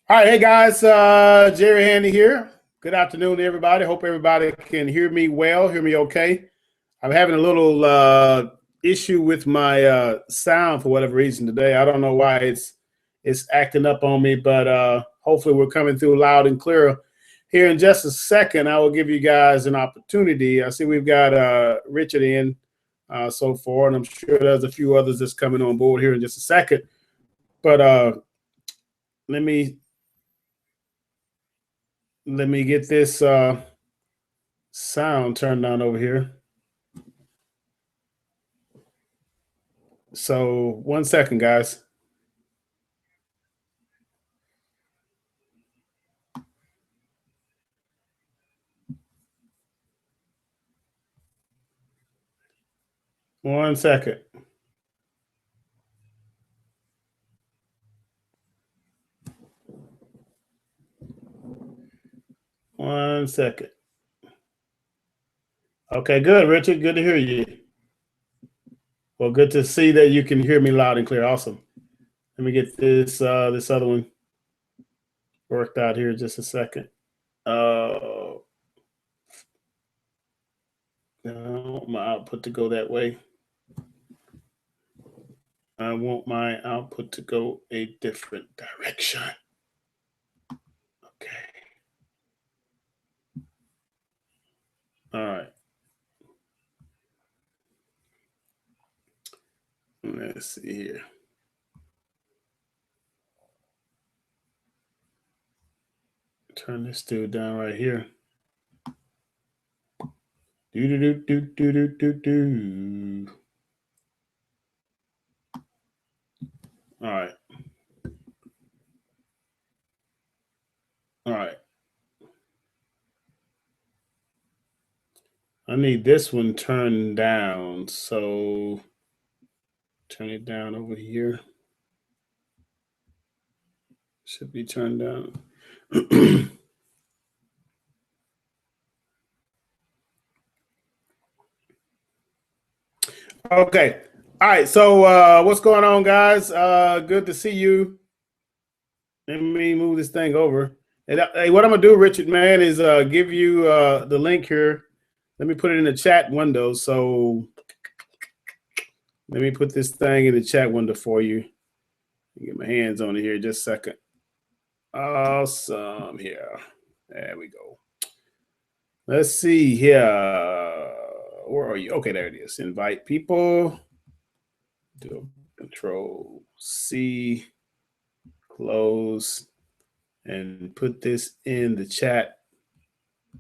All right, hey guys, Jerry Handy here. Good afternoon to everybody. Hope everybody can hear me well, hear me okay. I'm having a little issue with my sound for whatever reason today. I don't know why it's acting up on me, but hopefully we're coming through loud and clear. Here in just a second, I will give you guys an opportunity. I see we've got Richard in so far, and I'm sure there's a few others that's coming on board here in just a second. But let me get this sound turned on over here. So 1 second, guys. One second. One second. Okay, good, Richard. Good to hear you. Well, good to see that you can hear me loud and clear. Awesome. Let me get this other one worked out here just a second. I want my output to go that way. I want my output to go a different direction. Okay. All right. Let's see here. Turn this dude down right here. Do do do do do do do do. All right. All right. I need this one turned down. So turn it down over here. Should be turned down. Okay. All right. So what's going on, guys? Good to see you. Let me move this thing over. And hey, what I'm gonna do, Richard, man, is give you the link here. Let me put it in the chat window. So let me put this thing in the chat window for you. Get my hands on it here just a second. Awesome. Here. There we go. Let's see here. Where are you? Okay, there it is. Invite people. Do Control C, close, and put this in the chat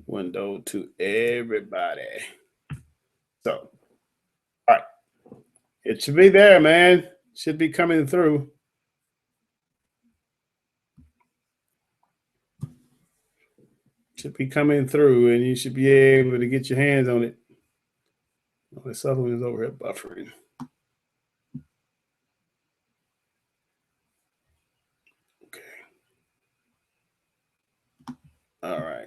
window to everybody. So, all right. It should be there, man. Should be coming through. Should be coming through, and you should be able to get your hands on it. Oh, this other one is over here buffering. Okay. All right.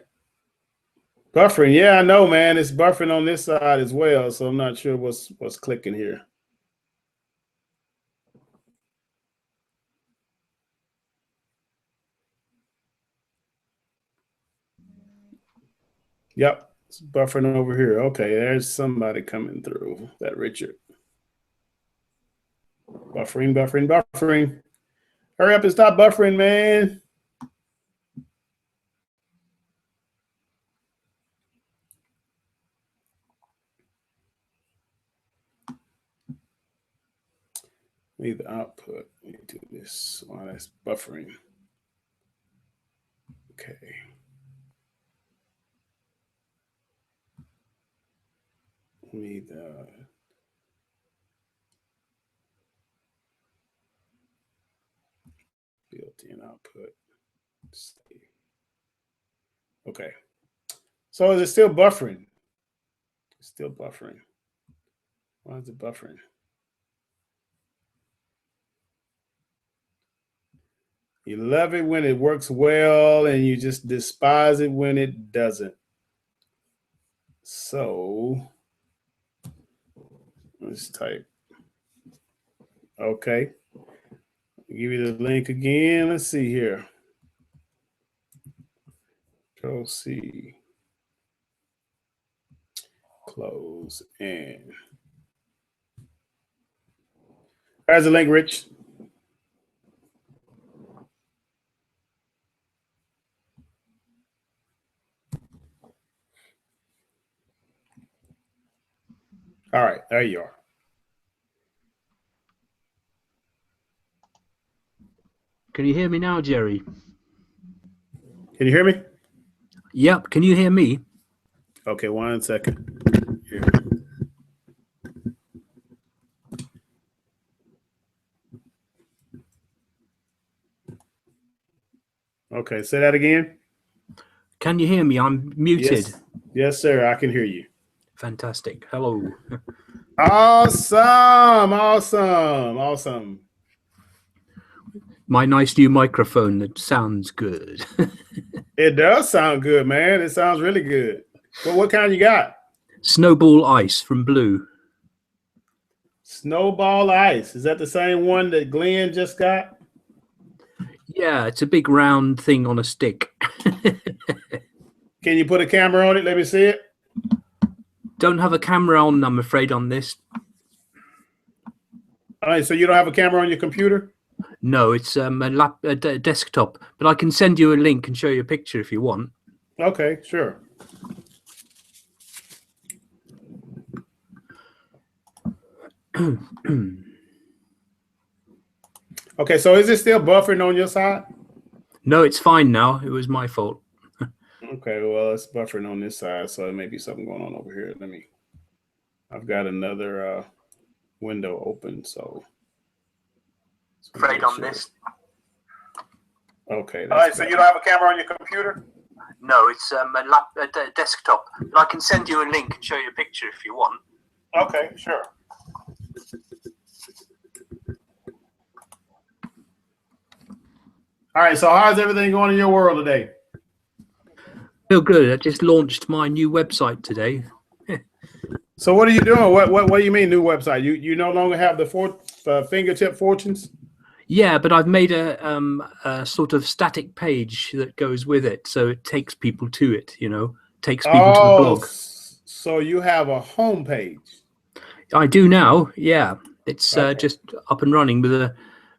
Buffering, yeah, I know, man. It's buffering on this side as well, so I'm not sure what's clicking here. Yep, it's buffering over here. Okay, there's somebody coming through. That Richard. Buffering, buffering, buffering. Hurry up and stop buffering, man. Need the output. Let me do this while that's buffering. Okay. Need the built-in output. Okay. So is it still buffering? It's still buffering. Why is it buffering? You love it when it works well, and you just despise it when it doesn't. So let's type. Okay. I'll give you the link again. Let's see here. Control C. Close and there's the link, Rich. All right, there you are. Can you hear me now, Jerry? Can you hear me? Yep. Can you hear me? Okay, 1 second. Here. Okay, say that again. Can you hear me? I'm muted. Yes, sir. I can hear you. Fantastic. Hello. Awesome. My nice new microphone that sounds good. It does sound good, man. It sounds really good. Well, what kind you got? Snowball Ice from Blue. Snowball Ice. Is that the same one that Glenn just got? Yeah, it's a big round thing on a stick. Can you put a camera on it? Let me see it. Don't have a camera on, I'm afraid, on this. All right, so you don't have a camera on your computer? No, it's a desktop, but I can send you a link and show you a picture if you want. Okay, sure. Okay, so is it still buffering on your side? No, it's fine now. It was my fault. Okay, well, it's buffering on this side, so there may be something going on over here. I've got another window open, so. Afraid on this. Okay. All right, so you don't have a camera on your computer? No, it's a desktop, but I can send you a link and show you a picture if you want. Okay, sure. All right, so how's everything going in your world today? Feel good. I just launched my new website today. So what are you doing? What do you mean new website? You no longer have the fingertip fortunes? Yeah, but I've made a sort of static page that goes with it, so it takes people to it. You know, takes people to the blog. So you have a home page? I do now. Yeah, it's just up and running with an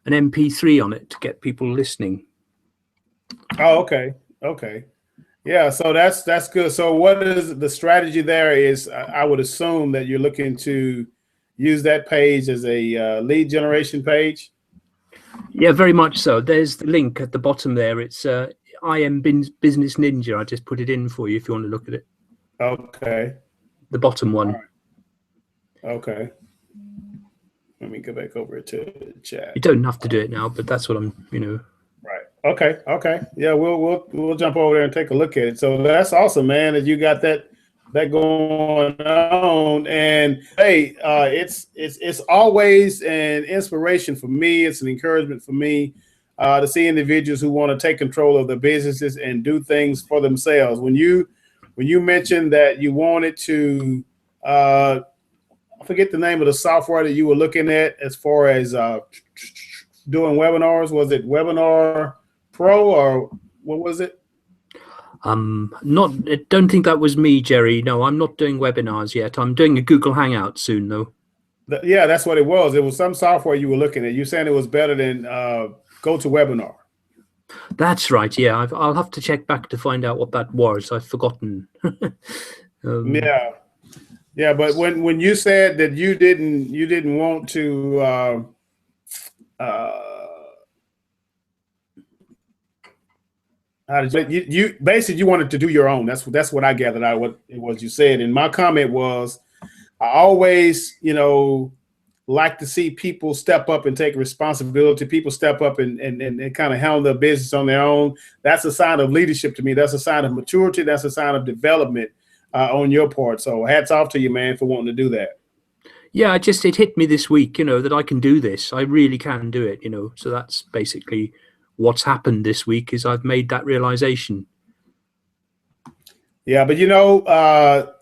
MP3 on it to get people listening. Oh, okay. Yeah, so that's good. So what is the strategy there is, I would assume that you're looking to use that page as a lead generation page? Yeah, very much so. There's the link at the bottom there. It's I am Business Ninja. I just put it in for you if you want to look at it. Okay. The bottom one. Right. Okay. Let me go back over to the chat. You don't have to do it now, but that's what I'm, Right. Okay. Yeah, we'll jump over there and take a look at it. So that's awesome, man, that you got that going on. And hey, it's always an inspiration for me. It's an encouragement for me to see individuals who want to take control of their businesses and do things for themselves. When you mentioned that you wanted to I forget the name of the software that you were looking at as far as doing webinars. Was it Webinar Pro or what was it? I don't think that was me, Jerry. No, I'm not doing webinars yet. I'm doing a Google Hangout soon, though. Yeah, that's what it was. It was some software you were looking at. You saying it was better than GoToWebinar. That's right. Yeah, I'll have to check back to find out what that was. I've forgotten. Yeah. But when you said that you didn't want to you basically you wanted to do your own. That's what I gathered out what it was you said. And my comment was, I always, like to see people step up and take responsibility. People step up and kind of handle their business on their own. That's a sign of leadership to me. That's a sign of maturity. That's a sign of development on your part. So hats off to you, man, for wanting to do that. Yeah, it hit me this week, that I can do this. I really can do it, So that's basically what's happened this week is I've made that realization. Yeah, but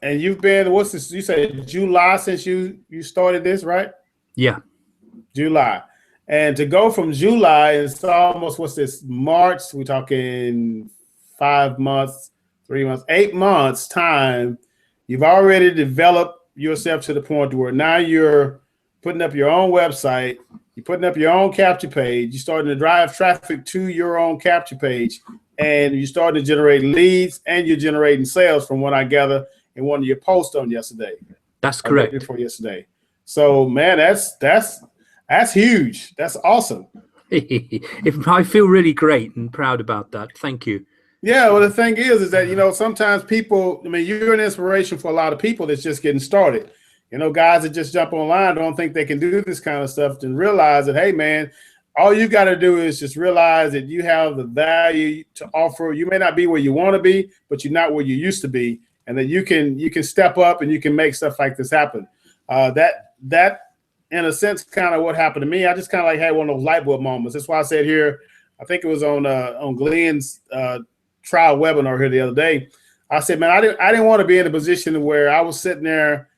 and you've been, what's this? You said July since you started this, right? Yeah. July. And to go from July, it's almost, what's this, March, we're talking 5 months, 3 months, 8 months time, you've already developed yourself to the point where now you're putting up your own website, you're putting up your own capture page, you're starting to drive traffic to your own capture page, and you're starting to generate leads, and you're generating sales from what I gather in one of your posts on yesterday. That's correct. Before yesterday. So man, that's huge. That's awesome. I feel really great and proud about that. Thank you. Yeah, well, the thing is that, you know, sometimes people, I mean, you're an inspiration for a lot of people that's just getting started. You know, guys that just jump online don't think they can do this kind of stuff and realize that, hey, man, all you got to do is just realize that you have the value to offer. You may not be where you want to be, but you're not where you used to be, and that you can step up and you can make stuff like this happen. That in a sense, kind of what happened to me. I just kind of like had one of those light bulb moments. That's why I said here, I think it was on Glenn's trial webinar here the other day. I said, man, I didn't want to be in a position where I was sitting there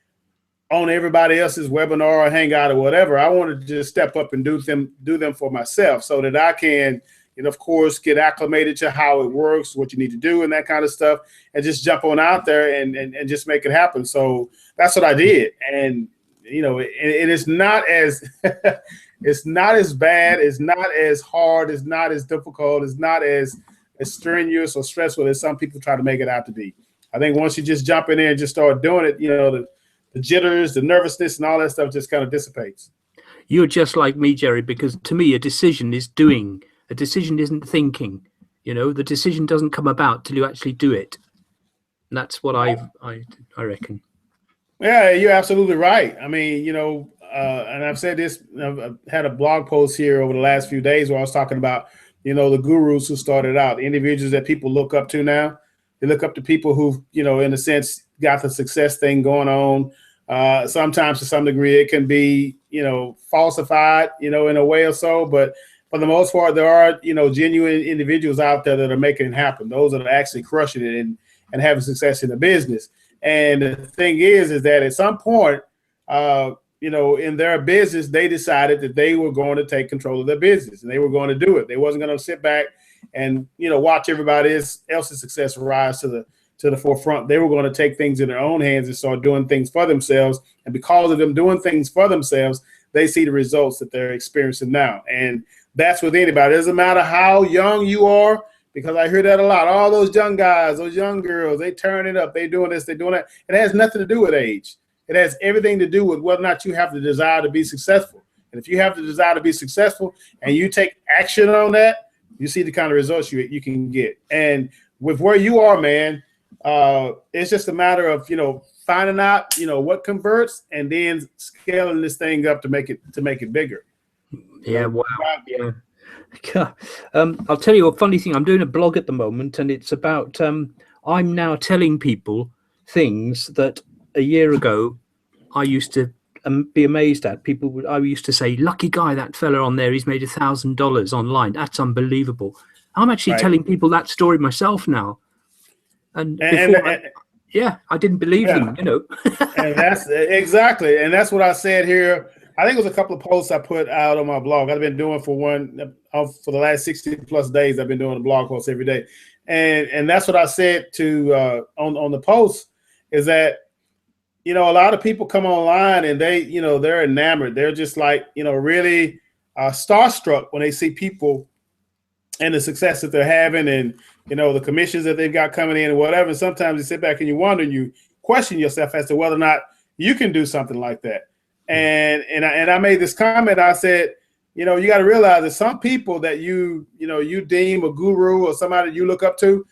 on everybody else's webinar or Hangout or whatever. I wanted to just step up and do them for myself, so that I can, and of course, get acclimated to how it works, what you need to do, and that kind of stuff, and just jump on out there and just make it happen. So that's what I did. And you know, it is not as it's not as bad, it's not as hard, it's not as difficult, it's not as strenuous or stressful as some people try to make it out to be. I think once you just jump in there and just start doing it, you know, the jitters, the nervousness, and all that stuff just kind of dissipates. You're just like me, Jerry, because to me, a decision is doing. A decision isn't thinking. You know, the decision doesn't come about till you actually do it. And that's what I reckon. Yeah, you're absolutely right. I mean, you know, and I've said this, I've had a blog post here over the last few days where I was talking about, you know, the gurus who started out, the individuals that people look up to now. They look up to people who, you know, in a sense, got the success thing going on. Sometimes to some degree it can be, you know, falsified, you know, in a way or so. But for the most part, there are, you know, genuine individuals out there that are making it happen. Those that are actually crushing it and having success in the business. And the thing is that at some point, you know, in their business, they decided that they were going to take control of their business and they were going to do it. They wasn't going to sit back and, you know, watch everybody else's success rise to the forefront. They were going to take things in their own hands and start doing things for themselves. And because of them doing things for themselves, they see the results that they're experiencing now. And that's with anybody. It doesn't matter how young you are, because I hear that a lot. All those young guys, those young girls, they turn it up. They doing this, they doing that. It has nothing to do with age. It has everything to do with whether or not you have the desire to be successful. And if you have the desire to be successful and you take action on that, you see the kind of results you can get. And with where you are, man, it's just a matter of, you know, finding out, you know, what converts and then scaling this thing up to make it bigger. Yeah, wow. Yeah. I'll tell you a funny thing. I'm doing a blog at the moment, and it's about I'm now telling people things that a year ago I used to be amazed at. I used to say, lucky guy, that fella on there, he's made $1,000 online. That's unbelievable. I'm actually telling people that story myself now. And before, I didn't believe them, you know. And that's exactly. And that's what I said here. I think it was a couple of posts I put out on my blog. I've been doing for the last 60 plus days. I've been doing a blog post every day. And that's what I said to on the post is that, you know, a lot of people come online and they, you know, they're enamored. They're just like, you know, really starstruck when they see people and the success that they're having and, you know, the commissions that they've got coming in and whatever. And sometimes you sit back and you wonder and you question yourself as to whether or not you can do something like that. And I made this comment. I said, you know, you got to realize that some people that you deem a guru or somebody you look up to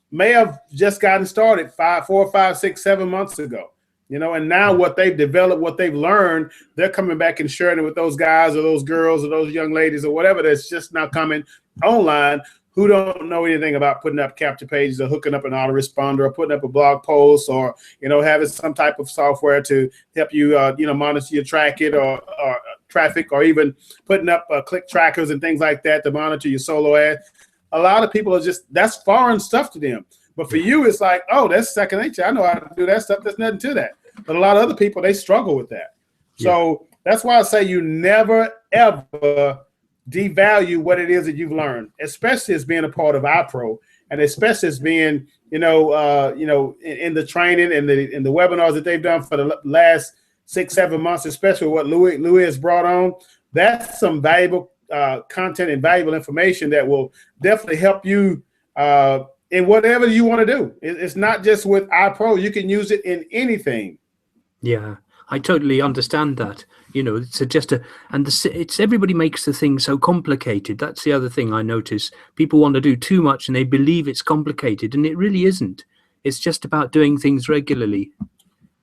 may have just gotten started 4, 5, 6, 7 months ago. You know, and now what they've developed, what they've learned, they're coming back and sharing it with those guys or those girls or those young ladies or whatever that's just now coming online who don't know anything about putting up capture pages or hooking up an autoresponder or putting up a blog post or, you know, having some type of software to help you, you know, monitor your traffic or even putting up click trackers and things like that to monitor your solo ad. A lot of people are that's foreign stuff to them. But for you, it's like, oh, that's second nature. I know how to do that stuff. There's nothing to that. But a lot of other people, they struggle with that. Yeah. So that's why I say you never, ever devalue what it is that you've learned, especially as being a part of Ipro, and especially as being, in the training and the webinars that they've done for the last 6-7 months, especially what Louis has brought on. That's some valuable content and valuable information that will definitely help you in whatever you want to do. It's not just with Ipro. You can use it in anything. Yeah, I totally understand that. It's everybody makes the thing so complicated. That's the other thing I notice. People want to do too much and they believe it's complicated, and it really isn't. It's just about doing things regularly.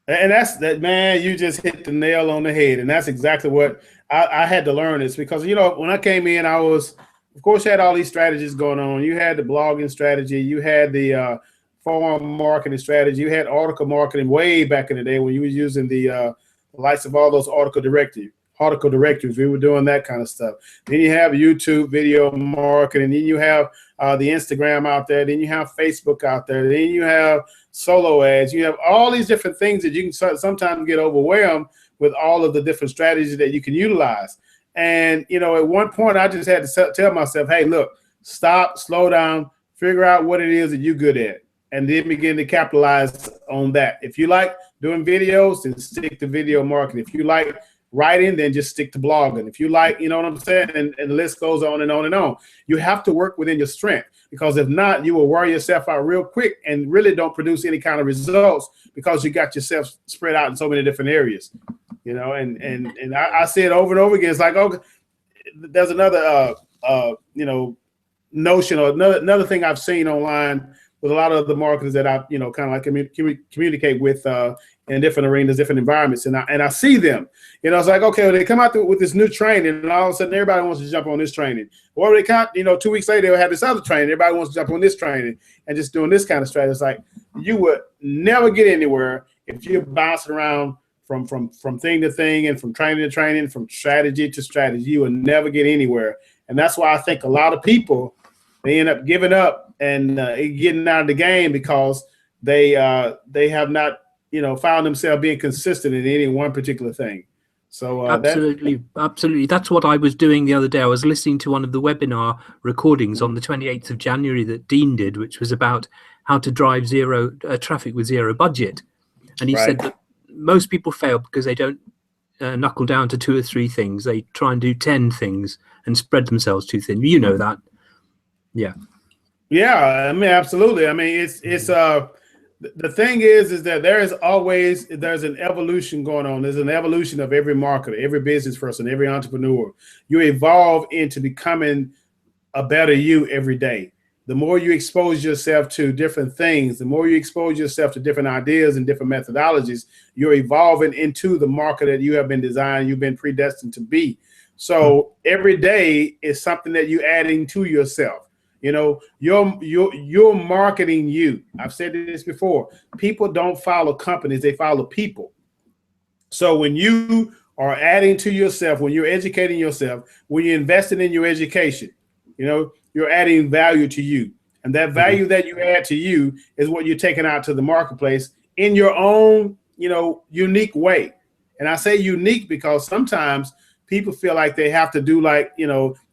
And that's that, man. You just hit the nail on the head, and that's exactly what I had to learn. Is because when I came in, I was, of course, had all these strategies going on. You had the blogging strategy, you had the forum marketing strategy, you had article marketing way back in the day when you was using the likes of all those article directories. We were doing that kind of stuff. Then you have YouTube video marketing. Then you have the Instagram out there. Then you have Facebook out there. Then you have solo ads. You have all these different things that you can sometimes get overwhelmed with all of the different strategies that you can utilize. And, at one point I just had to tell myself, hey, look, stop, slow down, figure out what it is that you're good at, and then begin to capitalize on that. If you like doing videos, then stick to video marketing. If you like writing, then just stick to blogging. If you like, you know what I'm saying? And the list goes on and on and on. You have to work within your strength, because if not, you will wear yourself out real quick and really don't produce any kind of results because you got yourself spread out in so many different areas. And I say it over and over again. It's like, oh, there's another, notion, or another thing I've seen online with a lot of the marketers that I, kind of like communicate with in different arenas, different environments, and I see them. It's like, okay, well, they come out with this new training, and all of a sudden everybody wants to jump on this training. Or they come, 2 weeks later they'll have this other training. Everybody wants to jump on this training and just doing this kind of strategy. It's like you would never get anywhere if you're bouncing around from thing to thing and from training to training, from strategy to strategy. You will never get anywhere, and that's why I think a lot of people, they end up giving up and getting out of the game because they have not found themselves being consistent in any one particular thing. So absolutely. That's what I was doing the other day. I was listening to one of the webinar recordings on the 28th of January that Dean did, which was about how to drive zero traffic with zero budget. And he said that most people fail because they don't knuckle down to 2 or 3 things. They try and do 10 things and spread themselves too thin. You know that. Yeah. Yeah, I mean, absolutely. I mean, it's the thing is that there's an evolution going on. There's an evolution of every marketer, every business person, every entrepreneur. You evolve into becoming a better you every day. The more you expose yourself to different things, the more you expose yourself to different ideas and different methodologies, you're evolving into the marketer that you have been designed, you've been predestined to be. So every day is something that you're adding to yourself. You're marketing you. I've said this before. People don't follow companies, they follow people. So when you are adding to yourself, when you're educating yourself, when you're investing in your education, you're adding value to you. And that value that you add to you is what you're taking out to the marketplace in your own, unique way. And I say unique because sometimes people feel like they have to do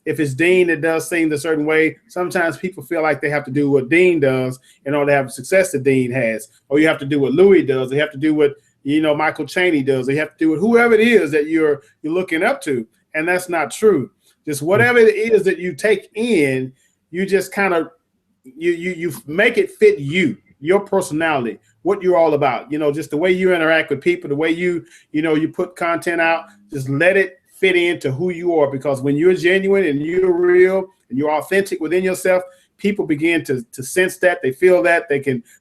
if it's Dean that does things a certain way, sometimes people feel like they have to do what Dean does in order to have the success that Dean has. Or you have to do what Louis does. They have to do what, Michael Chaney does. They have to do what whoever it is that you're looking up to. And that's not true. Just whatever it is that you take in, you just kind of, you make it fit you, your personality, what you're all about. Just the way you interact with people, the way you put content out, just let it fit into who you are, because when you're genuine and you're real and you're authentic within yourself, people begin to sense that, they feel that,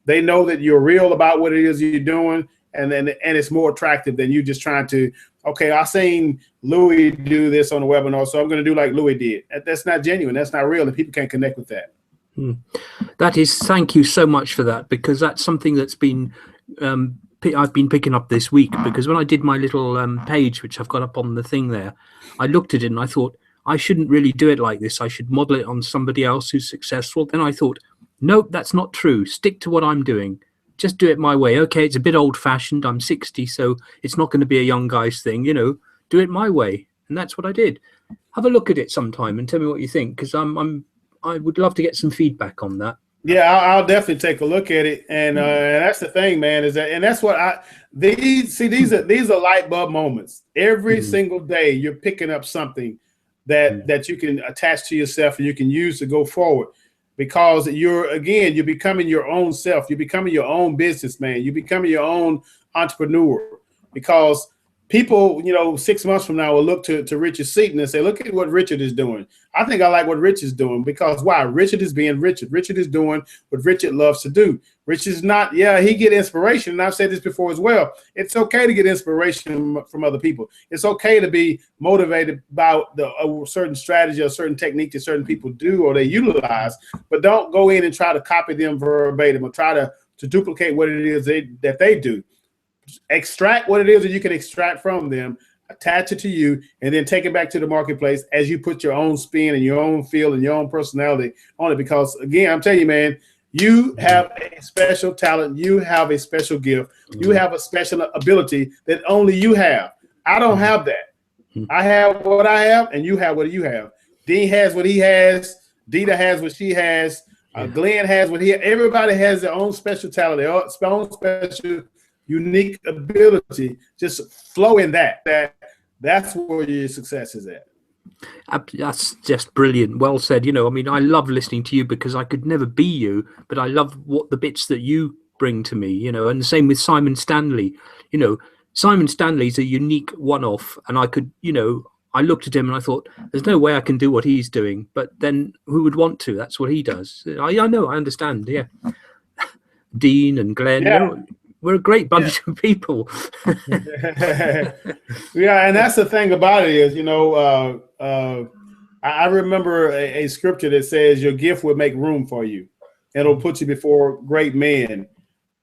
they know that you're real about what it is you're doing, and it's more attractive than you just trying to, okay, I seen Louis do this on the webinar, so I'm going to do like Louis did. That's not genuine, that's not real, and people can't connect with that. That is, thank you so much for that, because that's something that's been I've been picking up this week, because when I did my little page, which I've got up on the thing there, I looked at it and I thought, I shouldn't really do it like this. I should model it on somebody else who's successful. Then I thought, nope, that's not true. Stick to what I'm doing. Just do it my way. Okay, it's a bit old fashioned. I'm 60, so it's not going to be a young guy's thing, do it my way. And that's what I did. have a look at it sometime and tell me what you think, because I would love to get some feedback on that. Yeah, I'll definitely take a look at it, and that's the thing, man. Is that, and that's what these are light bulb moments. Every single day, you're picking up something that you can attach to yourself and you can use to go forward, because you're becoming your own self. You're becoming your own businessman. You're becoming your own entrepreneur, because people, 6 months from now will look to Richard Seaton and say, look at what Richard is doing. I think I like what Richard's doing, because why? Richard is being Richard. Richard is doing what Richard loves to do. Richard's not, he get inspiration. And I've said this before as well. It's okay to get inspiration from other people. It's okay to be motivated by a certain strategy or certain technique that certain people do or they utilize, but don't go in and try to copy them verbatim or try to duplicate what it is that they do. Extract what it is that you can extract from them, attach it to you, and then take it back to the marketplace as you put your own spin and your own feel and your own personality on it. Because again, I'm telling you, man, you have a special talent, you have a special gift, you have a special ability that only you have. I don't have that. I have what I have, and you have what you have. Dean has what he has. Dita has what she has. Glenn has what he has. Everybody has their own special talent, their own special unique ability. Just flow in that's where your success is at. That's just brilliant. Well said. I mean, I love listening to you because I could never be you, but I love what the bits that you bring to me, and the same with Simon Stanley. Simon Stanley's a unique one-off, and I could, I looked at him and I thought, there's no way I can do what he's doing, but then who would want to? That's what he does. I know, I understand. Yeah. Dean and Glenn, we're a great bunch of people. Yeah, and that's the thing about it is, I remember a scripture that says your gift will make room for you. It'll put you before great men.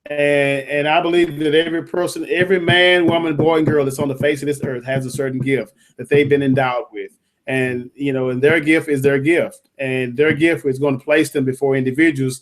And I believe that every person, every man, woman, boy, and girl that's on the face of this earth has a certain gift that they've been endowed with. And, and their gift is their gift. And their gift is going to place them before individuals.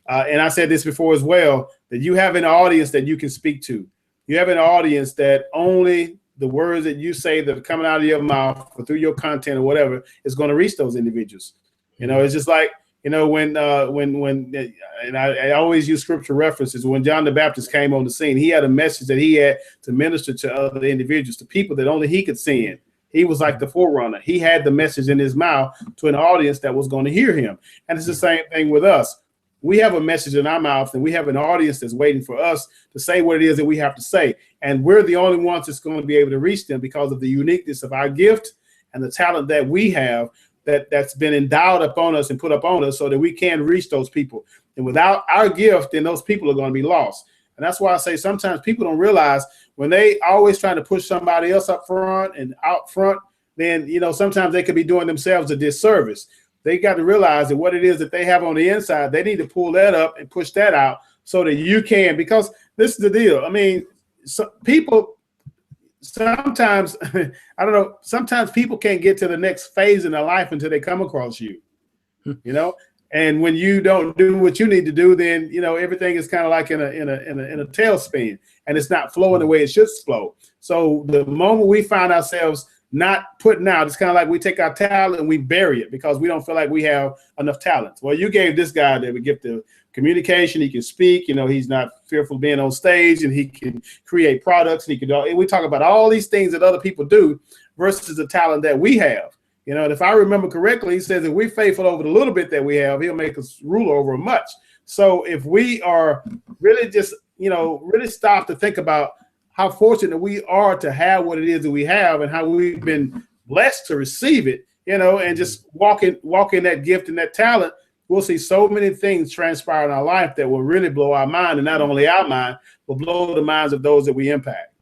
And I said this before as well, that you have an audience that you can speak to. You have an audience that only the words that you say that are coming out of your mouth or through your content or whatever is going to reach those individuals. It's just like, when and I always use scripture references. When John the Baptist came on the scene, he had a message that he had to minister to other individuals, to people that only he could send. He was like the forerunner. He had the message in his mouth to an audience that was going to hear him. And it's the same thing with us. We have a message in our mouth, and we have an audience that's waiting for us to say what it is that we have to say. And we're the only ones that's going to be able to reach them because of the uniqueness of our gift and the talent that we have that's been endowed upon us and put upon us so that we can reach those people. And without our gift, then those people are going to be lost. And that's why I say sometimes people don't realize when they always trying to push somebody else up front and out front, then, sometimes they could be doing themselves a disservice. They got to realize that what it is that they have on the inside, they need to pull that up and push that out so that you can, because this is the deal. I mean, people sometimes, sometimes people can't get to the next phase in their life until they come across you, and when you don't do what you need to do, then, everything is kind of like in a tailspin, and it's not flowing the way it should flow. So the moment we find ourselves not putting out, it's kind of like we take our talent and we bury it because we don't feel like we have enough talent. Well, you gave this guy the gift of communication. He can speak, he's not fearful of being on stage, and he can create products. And we talk about all these things that other people do versus the talent that we have. And if I remember correctly, he says if we're faithful over the little bit that we have, he'll make us ruler over much. So if we are really just, really stop to think about how fortunate we are to have what it is that we have and how we've been blessed to receive it, and just walk in that gift and that talent, we'll see so many things transpire in our life that will really blow our mind, and not only our mind, but blow the minds of those that we impact.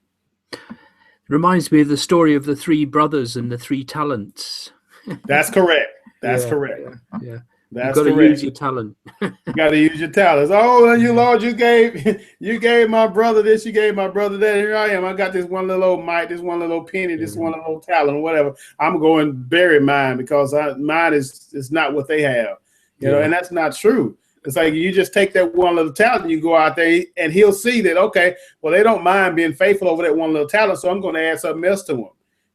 It reminds me of the story of the three brothers and the three talents. That's correct. That's correct. Yeah. That's you got to correct. use your talent. You got to use your talents. Oh, you Lord, you gave my brother this, you gave my brother that. Here I am. I got this one little old mite, this one little penny, this one little talent, whatever. I'm going to bury mine because mine is not what they have. And that's not true. It's like you just take that one little talent, you go out there, and he'll see that, okay, well, they don't mind being faithful over that one little talent, so I'm going to add something else to them.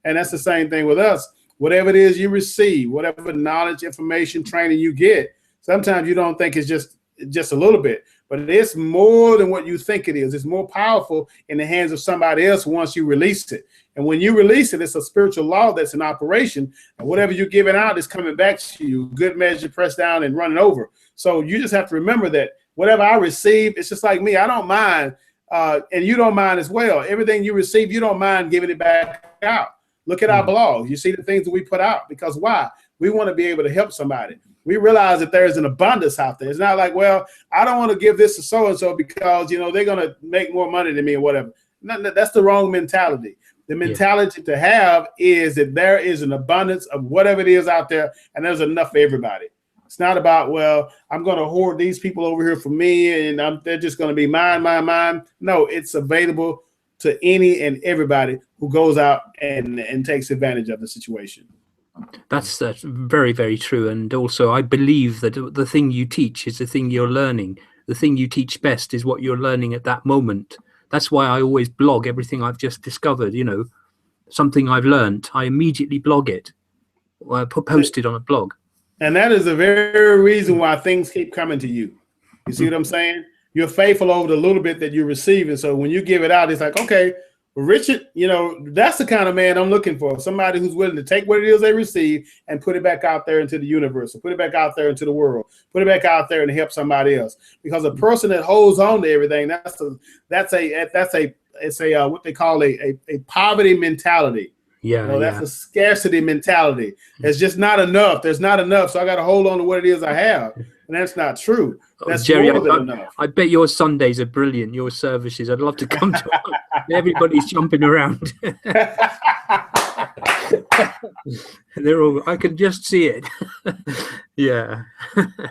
And that's the same thing with us. whatever it is you receive, whatever knowledge, information, training you get, sometimes you don't think it's just a little bit, but it's more than what you think it is. It's more powerful in the hands of somebody else once you release it. And when you release it, it's a spiritual law that's in operation. And whatever you're giving out is coming back to you, good measure, pressed down and running over. So you just have to remember that whatever I receive, it's just like me. I don't mind, and you don't mind as well. Everything you receive, you don't mind giving it back out. Look at our blog. You see the things that we put out, because why? We want to be able to help somebody. We realize that there's an abundance out there. It's not like, well, I don't want to give this to so-and-so because, they're going to make more money than me or whatever. No, that's the wrong mentality. The mentality to have is that there is an abundance of whatever it is out there, and there's enough for everybody. It's not about, well, I'm going to hoard these people over here for me, and they're just going to be mine. No, it's available to any and everybody who goes out and takes advantage of the situation. That's very, very true. And also, I believe that the thing you teach is the thing you're learning. The thing you teach best is what you're learning at that moment. That's why I always blog everything I've just discovered. Something I've learned, I immediately blog it. Or I post it on a blog. And that is the very reason why things keep coming to you. You see what I'm saying? You're faithful over the little bit that you receive. And so when you give it out, it's like, okay, well, Richard, that's the kind of man I'm looking for. Somebody who's willing to take what it is they receive and put it back out there into the universe, or put it back out there into the world, put it back out there and help somebody else. Because a person that holds on to everything, that's what they call a poverty mentality. That's a scarcity mentality. It's just not enough. There's not enough, so I got to hold on to what it is I have. And that's not true. That's Jerry, more than enough. I bet your Sundays are brilliant. Your services, I'd love to come to one. Everybody's jumping around. They're all. I can just see it. Yeah.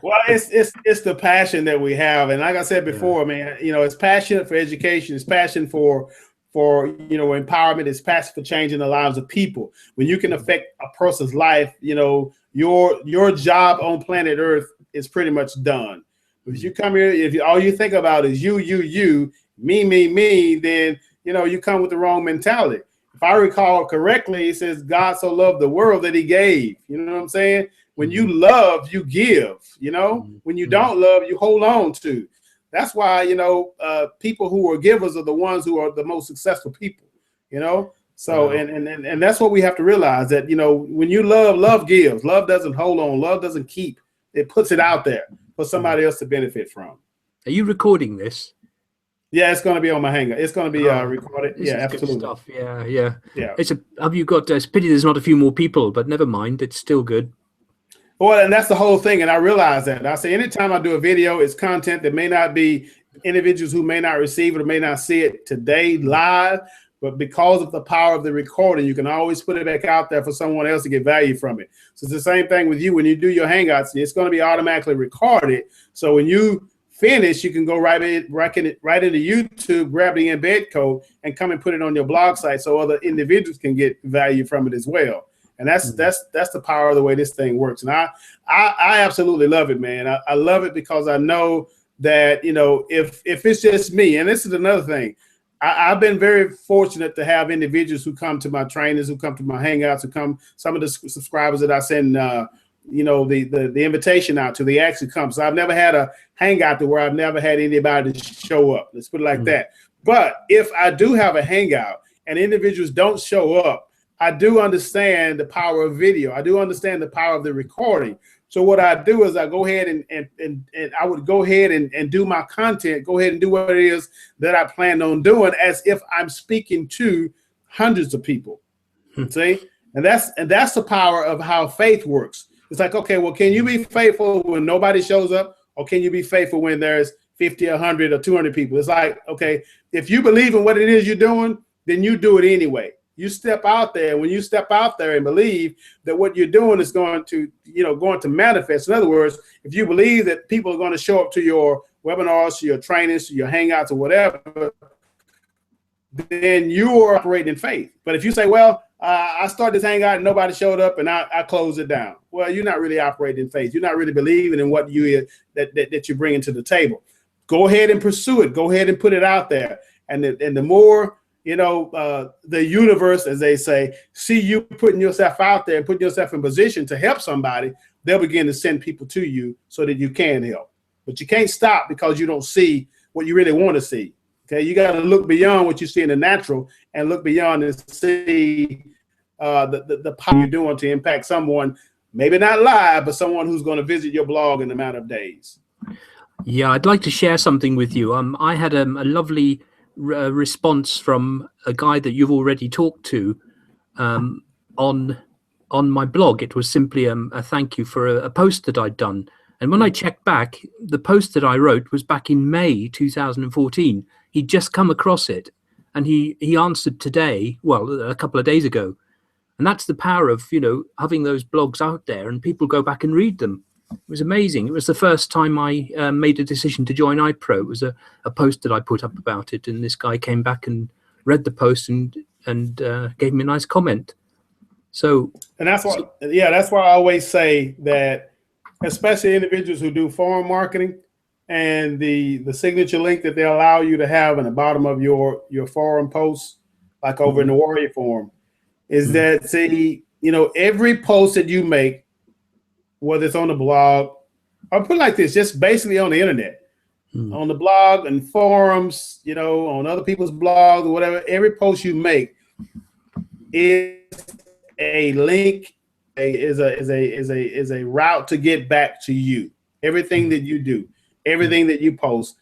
Well, it's the passion that we have, and like I said before, man, it's passionate for education. It's passion for empowerment. It's passion for changing the lives of people. When you can affect a person's life, your job on planet Earth is pretty much done. If you come here, if all you think about is you, me, then you come with the wrong mentality. If I recall correctly, it says God so loved the world that he gave. You know what I'm saying? When you love, you give. When you don't love, you hold on to. That's why people who are givers are the ones who are the most successful people. So and that's what we have to realize, that when you love gives. Love doesn't hold on. Love doesn't keep. It puts it out there for somebody else to benefit from. Are you recording this? Yeah, it's going to be on my Hangout. It's going to be recorded. Yeah, absolutely. Stuff. Yeah. Have you got? It's a pity there's not a few more people, but never mind. It's still good. Well, and that's the whole thing. And I realize that. I say anytime I do a video, it's content that may not be individuals who may not receive it or may not see it today live. But because of the power of the recording, you can always put it back out there for someone else to get value from it. So it's the same thing with you. When you do your Hangouts, it's going to be automatically recorded. So when you finish, you can go right into YouTube, grab the embed code, and come and put it on your blog site so other individuals can get value from it as well. And that's the power of the way this thing works. And I absolutely love it, man. I love it because I know that, if it's just me, and this is another thing, I've been very fortunate to have individuals who come to my trainings, who come to my Hangouts, some of the subscribers that I send, the invitation out to, they actually come. So I've never had a Hangout where I've never had anybody to show up. Let's put it like that. But if I do have a Hangout and individuals don't show up, I do understand the power of video. I do understand the power of the recording. So what I do is I go ahead and I would go ahead and do my content, go ahead and do what it is that I planned on doing, as if I'm speaking to hundreds of people. See? And that's the power of how faith works. It's like, okay, well, can you be faithful when nobody shows up? Or can you be faithful when there's 50, 100, or 200 people? It's like, okay, if you believe in what it is you're doing, then you do it anyway. You step out there. When you step out there and believe that what you're doing is going to manifest. In other words, if you believe that people are going to show up to your webinars, to your trainings, to your Hangouts, or whatever, then you are operating in faith. But if you say, well, I started this Hangout and nobody showed up and I closed it down, well, you're not really operating in faith. You're not really believing in what that you're bringing to the table. Go ahead and pursue it. Go ahead and put it out there. And the more the universe, as they say, see you putting yourself out there and putting yourself in position to help somebody, they'll begin to send people to you so that you can help. But you can't stop because you don't see what you really want to see. Okay, you got to look beyond what you see in the natural and look beyond and see the power you're doing to impact someone, maybe not live, but someone who's going to visit your blog in a matter of days. Yeah, I'd like to share something with you. I had a lovely response from a guy that you've already talked to on my blog. It was simply a thank you for a post that I'd done. And when I checked back, the post that I wrote was back in May 2014. He'd just come across it, and he answered today, well, a couple of days ago. And that's the power of, having those blogs out there and people go back and read them. It was amazing. It was the first time I made a decision to join Ipro. It was a post that I put up about it, and this guy came back and read the post and gave me a nice comment. So, and that's why, that's why I always say that, especially individuals who do forum marketing, and the signature link that they allow you to have in the bottom of your forum posts, like over in the Warrior Forum, is that, see, every post that you make, whether it's on the blog, or put it like this, just basically on the internet, on the blog and forums, on other people's blogs or whatever, every post you make is a link, is a route to get back to you. Everything that you do, everything that you post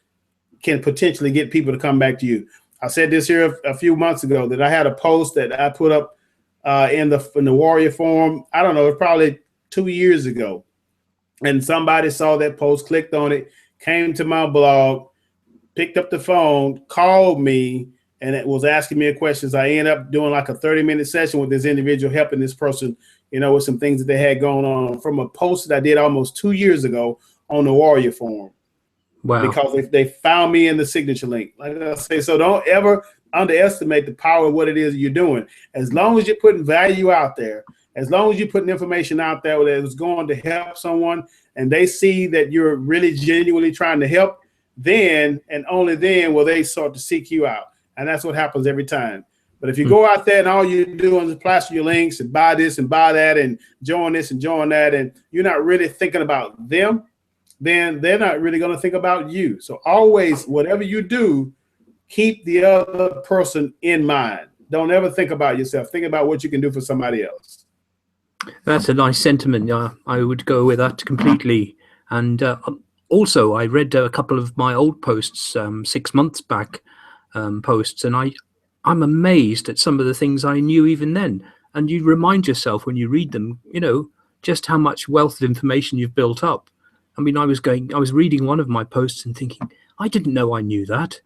can potentially get people to come back to you. I said this here a few months ago that I had a post that I put up in the Warrior Forum. I don't know, it's probably 2 years ago, and somebody saw that post, clicked on it, came to my blog, picked up the phone, called me, and it was asking me questions. I ended up doing like a 30-minute session with this individual, helping this person, with some things that they had going on from a post that I did almost 2 years ago on the Warrior Forum. Wow. Because they found me in the signature link. Like I say, so don't ever underestimate the power of what it is you're doing. As long as you're putting value out there, as long as you're putting information out there that is going to help someone, and they see that you're really genuinely trying to help, then and only then will they start to seek you out. And that's what happens every time. But if you go out there and all you're doing is plaster your links and buy this and buy that and join this and join that, and you're not really thinking about them, then they're not really going to think about you. So always, whatever you do, keep the other person in mind. Don't ever think about yourself. Think about what you can do for somebody else. That's a nice sentiment. I would go with that completely. And also, I read a couple of my old posts, 6 months back posts, and I'm amazed at some of the things I knew even then. And you remind yourself when you read them, just how much wealth of information you've built up. I mean, I was reading one of my posts and thinking, I didn't know I knew that.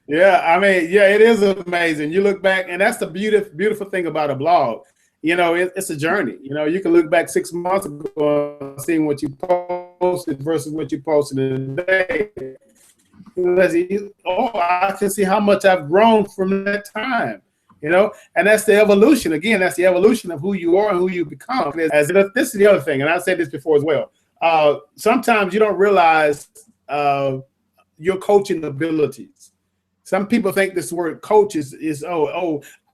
Yeah, I mean, yeah, it is amazing. You look back, and that's the beautiful thing about a blog. It's a journey. You can look back 6 months ago and see what you posted versus what you posted today. Oh, I can see how much I've grown from that time. And that's the evolution. Again, that's the evolution of who you are and who you become. This is the other thing, and I've said this before as well. Sometimes you don't realize your coaching abilities. Some people think this word coach is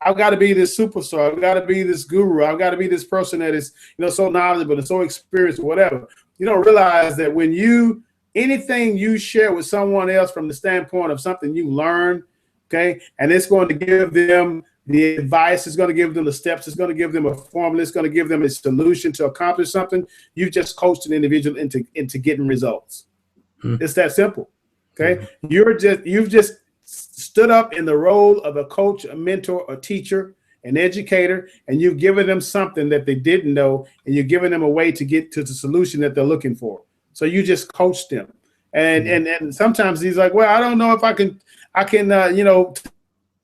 I've got to be this superstar. I've got to be this guru. I've got to be this person that is so knowledgeable and so experienced or whatever. You don't realize that when anything you share with someone else from the standpoint of something you learn, okay, and it's going to give them the advice, it's going to give them the steps, it's going to give them a formula, it's going to give them a solution to accomplish something. You just coached an individual into getting results. It's that simple. Okay, you've just stood up in the role of a coach, a mentor, a teacher, an educator, and you've given them something that they didn't know, and you're giving them a way to get to the solution that they're looking for. So you just coach them. And sometimes he's like, well, I don't know if I can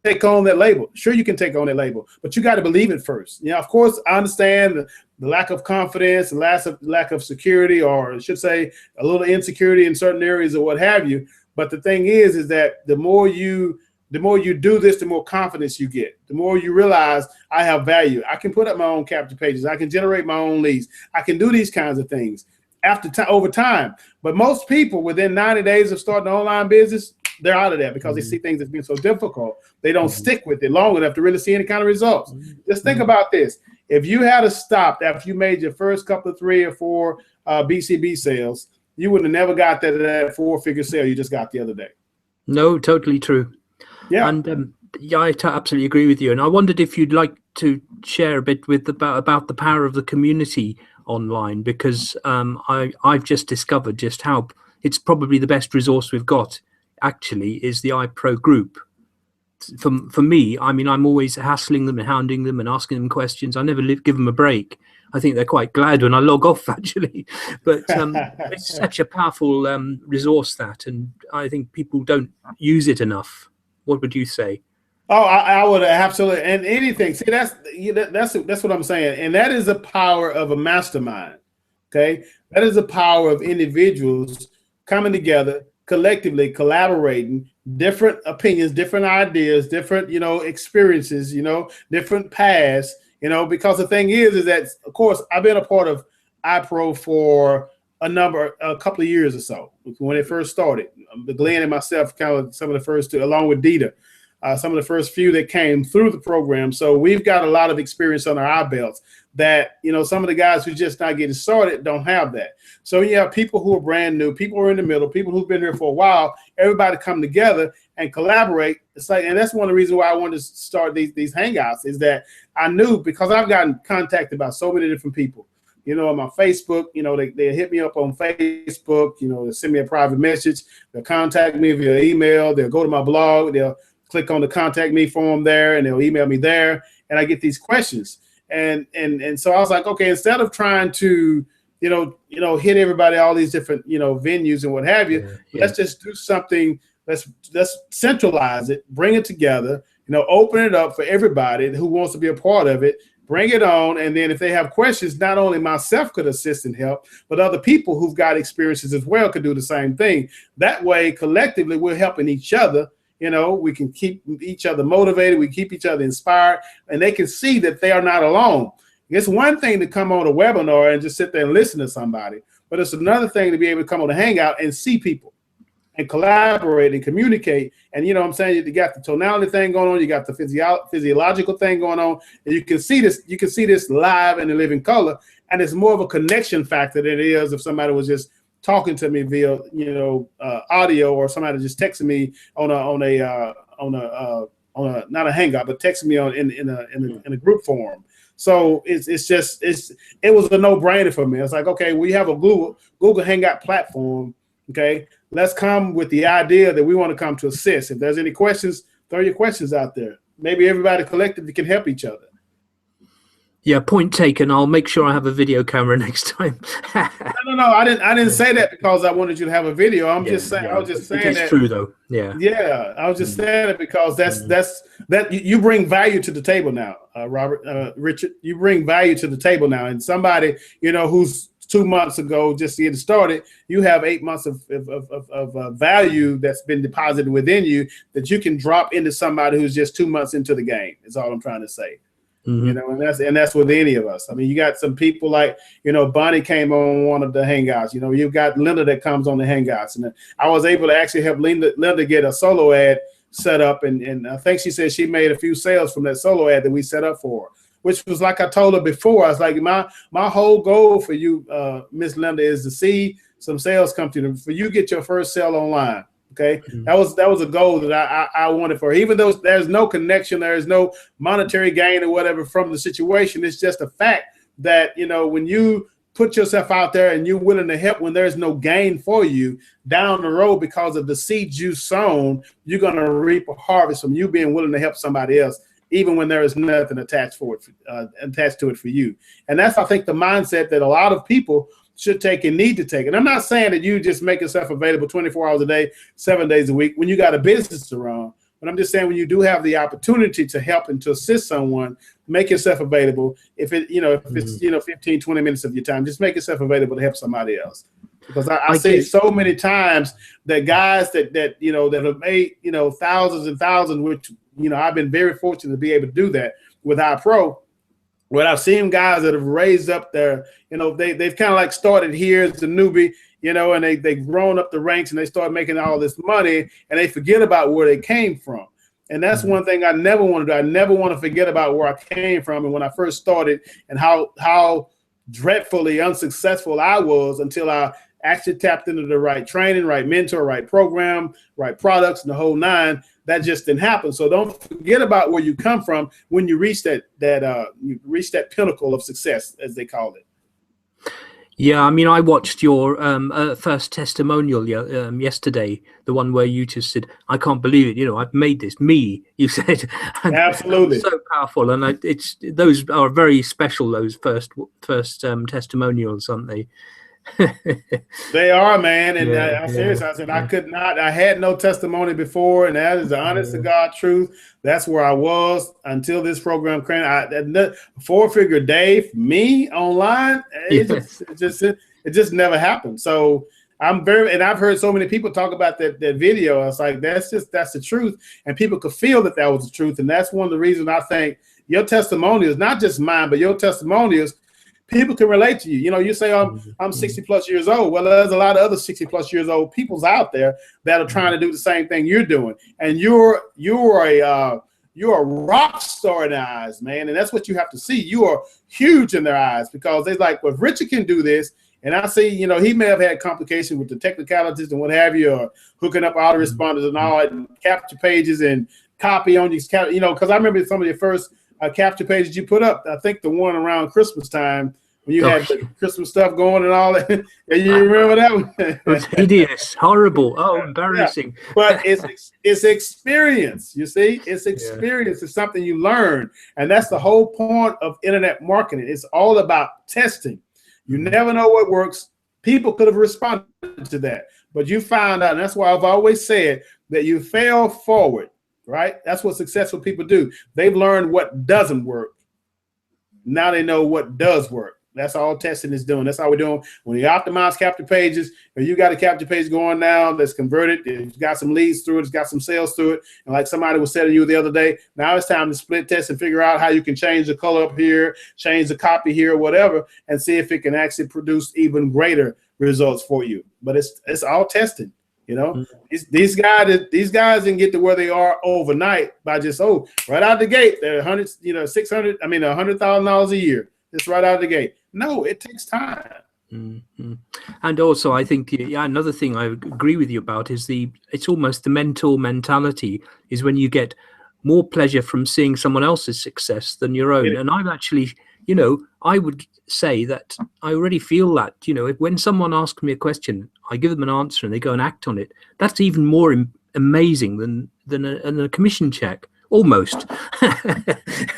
take on that label. Sure, you can take on that label, but you got to believe it first. Of course, I understand the lack of confidence, the lack of security, or I should say a little insecurity in certain areas or what have you. But the thing is that the more you do this, the more confidence you get. The more you realize I have value. I can put up my own capture pages. I can generate my own leads. I can do these kinds of things. over time. But most people within 90 days of starting an online business, they're out of there because they see things as being so difficult. They don't stick with it long enough to really see any kind of results. Just think about this. If you had stopped after you made your first couple of 3 or 4 BCB sales, you would have never got that 4-figure sale you just got the other day. No, totally true. Yeah. And yeah, I absolutely agree with you. And I wondered if you'd like to share a bit with about the power of the community online, because I've just discovered just how it's probably the best resource we've got. Actually, is the Ipro group. For me, I mean, I'm always hassling them and hounding them and asking them questions. I never give them a break. I think they're quite glad when I log off, actually. But it's such a powerful resource that, and I think people don't use it enough. What would you say? Oh, I would absolutely. And anything. See, that's what I'm saying. And that is the power of a mastermind. Okay, that is the power of individuals coming together, collectively collaborating, different opinions, different ideas, different, experiences, different paths, because the thing is that, of course, I've been a part of Ipro for a couple of years or so when it first started. Glenn and myself, kind of some of the first two, along with Dita, some of the first few that came through the program. So we've got a lot of experience under our belts that, some of the guys who just not getting started don't have that. So you have people who are brand new, people who are in the middle, people who've been here for a while, everybody come together and collaborate. It's like, and that's one of the reasons why I wanted to start these hangouts, is that I knew, because I've gotten contacted by so many different people, on my Facebook, they hit me up on Facebook, they send me a private message, they'll contact me via email, they'll go to my blog, they'll click on the contact me form there, and they'll email me there, and I get these questions. And so I was like, okay, instead of trying to, hit everybody, all these different, venues and what have you, let's just do something. Let's centralize it, bring it together, open it up for everybody who wants to be a part of it, bring it on. And then if they have questions, not only myself could assist and help, but other people who've got experiences as well could do the same thing. That way, collectively, we're helping each other. We can keep each other motivated. We keep each other inspired, and they can see that they are not alone. It's one thing to come on a webinar and just sit there and listen to somebody, but it's another thing to be able to come on a hangout and see people and collaborate and communicate. And what I'm saying, you got the tonality thing going on, you got the physiological thing going on, and you can see this live and in living color. And it's more of a connection factor than it is if somebody was just talking to me via audio, or somebody just texting me on a not a hangout, but texting me in a group forum. So it was a no-brainer for me. It's like, okay, we have a Google Hangout platform. Okay, let's come with the idea that we want to come to assist. If there's any questions, throw your questions out there. Maybe everybody collectively can help each other. Yeah, point taken. I'll make sure I have a video camera next time. No. I didn't say that because I wanted you to have a video. I was just saying it's that. True though. Yeah. Yeah, I was just saying it because that you bring value to the table now, Richard. You bring value to the table now, and somebody who's 2 months ago just getting started, you have 8 months of value that's been deposited within you that you can drop into somebody who's just 2 months into the game. Is all I'm trying to say. And that's with any of us. I mean, you got some people like, Bonnie came on one of the hangouts. You've got Linda that comes on the hangouts, and I was able to actually help Linda get a solo ad set up, and I think she said she made a few sales from that solo ad that we set up for her, which was like I told her before. I was like, my whole goal for you, Miss Linda, is to see some sales come to you, for you get your first sale online. Okay, that was a goal that I wanted for her. Even though there's no connection, there is no monetary gain or whatever from the situation. It's just a fact that when you put yourself out there and you're willing to help when there's no gain for you down the road because of the seeds you sown, you're gonna reap a harvest from you being willing to help somebody else, even when there is nothing attached to it for you. And that's, I think, the mindset that a lot of people should take and need to take. And I'm not saying that you just make yourself available 24 hours a day, 7 days a week when you got a business to run. But I'm just saying, when you do have the opportunity to help and to assist someone, make yourself available. If it's 15, 20 minutes of your time, just make yourself available to help somebody else. Because I see so many times that guys that have made thousands and thousands, which I've been very fortunate to be able to do that with Ipro. Well, I've seen guys that have raised up their, they've kind of like started here as a newbie, and they've grown up the ranks and they start making all this money and they forget about where they came from. And that's one thing I never want to do. I never want to forget about where I came from and when I first started and how dreadfully unsuccessful I was until I actually tapped into the right training, right mentor, right program, right products, and the whole nine. That just didn't happen. So don't forget about where you come from when you reach that pinnacle of success, as they call it. Yeah, I mean, I watched your first testimonial yesterday, the one where you just said, "I can't believe it. I've made this." Me, you said. And absolutely, so powerful, and those are very special. Those first testimonials, aren't they? They are, man. And I'm serious. I said I could not. I had no testimony before, and that is the honest to God truth. That's where I was until this program came. That 4-figure day for me online. It just never happened. So and I've heard so many people talk about that video. I was like, that's the truth, and people could feel that was the truth, and that's one of the reasons I think your testimony is not just mine, but your testimony is. People can relate to you. You say I'm 60 plus years old. Well, there's a lot of other 60 plus years old peoples out there that are trying to do the same thing you're doing, and you're a rock star in their eyes, man. And that's what you have to see. You are huge in their eyes because they're like, well, if Richard can do this, and I see, he may have had complications with the technicalities and what have you, or hooking up autoresponders and all that, and capture pages and copy on these, because I remember some of your first capture pages you put up. I think the one around Christmas time. When you had the Christmas stuff going and all that, and you remember that one? It was hideous, horrible, embarrassing. Yeah. But it's experience, you see? It's experience. It's something you learn. And that's the whole point of internet marketing. It's all about testing. You never know what works. People could have responded to that, but you found out, and that's why I've always said that you fail forward, right? That's what successful people do. They've learned what doesn't work. Now they know what does work. That's all testing is doing. That's how we're doing. When you optimize capture pages, or you got a capture page going now that's converted, it's got some leads through it, it's got some sales through it, and like somebody was telling you the other day, now it's time to split test and figure out how you can change the color up here, change the copy here, whatever, and see if it can actually produce even greater results for you. But it's all testing. These guys didn't get to where they are overnight by just right out the gate they're $100,000 a year. It's right out of the gate. No, it takes time. Mm-hmm. And also, I think another thing I agree with you about is it's almost the mentality is when you get more pleasure from seeing someone else's success than your own. And I've actually, I would say that I already feel that, when someone asks me a question, I give them an answer and they go and act on it. That's even more amazing than a commission check. Almost.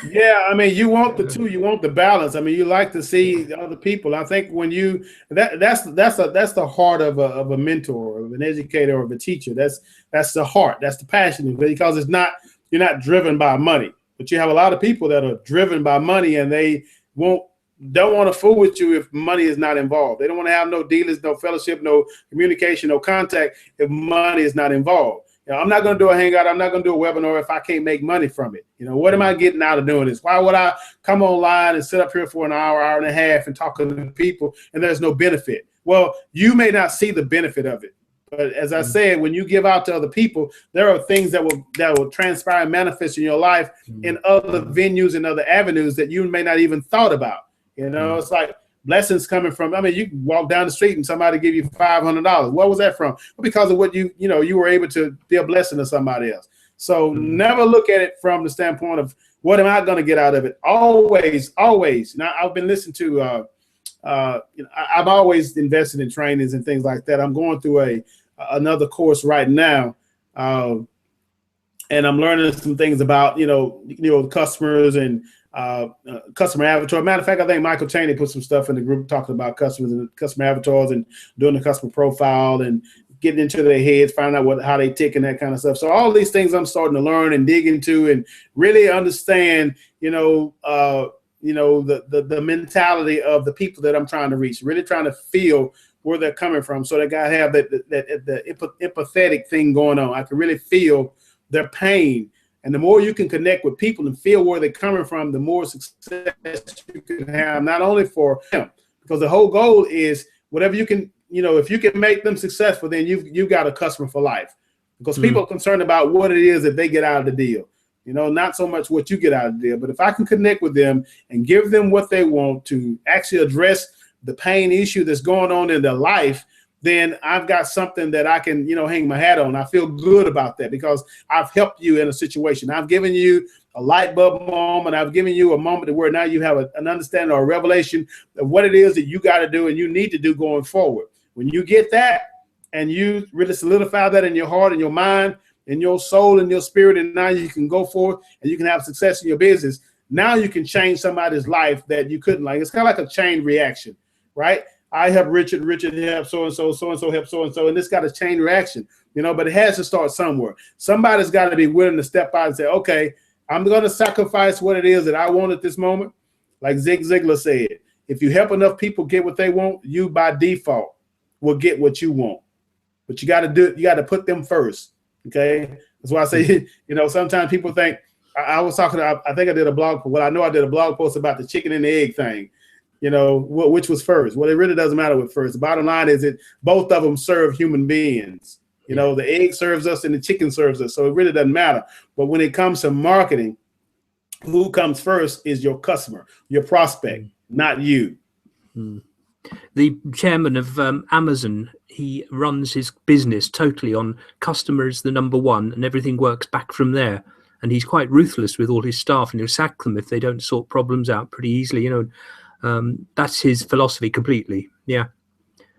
Yeah, I mean, you want the two, you want the balance. I mean, you like to see the other people. I think when that's the heart of a mentor, of an educator, or of a teacher. That's the heart. That's the passion, because you're not driven by money. But you have a lot of people that are driven by money, and they don't want to fool with you if money is not involved. They don't want to have no dealers, no fellowship, no communication, no contact if money is not involved. I'm not going to do a Hangout. I'm not going to do a webinar if I can't make money from it. What am I getting out of doing this? Why would I come online and sit up here for an hour, hour and a half and talk to people and there's no benefit? Well, you may not see the benefit of it. But as I said, when you give out to other people, there are things that will transpire and manifest in your life in other venues and other avenues that you may not even thought about. It's like blessings coming from. I mean, you can walk down the street and somebody give you $500. What was that from? Well, because of what you were able to be a blessing to somebody else. So never look at it from the standpoint of what am I going to get out of it. Always. Now I've been listening to. I've always invested in trainings and things like that. I'm going through another course right now, and I'm learning some things about customers and. Customer avatar. Matter of fact, I think Michael Chaney put some stuff in the group talking about customers and customer avatars and doing the customer profile and getting into their heads, finding out how they tick and that kind of stuff. So all these things I'm starting to learn and dig into and really understand, the mentality of the people that I'm trying to reach. Really trying to feel where they're coming from, so that I have the empathetic thing going on. I can really feel their pain. And the more you can connect with people and feel where they're coming from, the more success you can have, not only for them, because the whole goal is whatever you can, if you can make them successful, then you've got a customer for life. Because people are concerned about what it is that they get out of the deal. Not so much what you get out of the deal. But if I can connect with them and give them what they want to actually address the pain issue that's going on in their life, then I've got something that I can, hang my hat on. I feel good about that because I've helped you in a situation. I've given you a light bulb moment. I've given you a moment where now you have an understanding or a revelation of what it is that you got to do and you need to do going forward. When you get that and you really solidify that in your heart and your mind and your soul and your spirit, and now you can go forth and you can have success in your business. Now you can change somebody's life that you couldn't. Like, it's kind of like a chain reaction, right? I help Richard help so-and-so, so-and-so help so-and-so, and this got a chain reaction, but it has to start somewhere. Somebody's got to be willing to step out and say, okay, I'm going to sacrifice what it is that I want at this moment. Like Zig Ziglar said, if you help enough people get what they want, you by default will get what you want. But you got to do it. You got to put them first. Okay. That's why I say, sometimes people think I was talking to, I think I did a blog. Well, I know I did a blog post about the chicken and the egg thing, which was first. Well, it really doesn't matter what first. The bottom line is that both of them serve human beings. The egg serves us and the chicken serves us. So it really doesn't matter. But when it comes to marketing, who comes first is your customer, your prospect, not you. The chairman of Amazon, he runs his business totally on customers, the number one, and everything works back from there. And he's quite ruthless with all his staff, and he'll sack them if they don't sort problems out pretty easily. That's his philosophy completely. Yeah.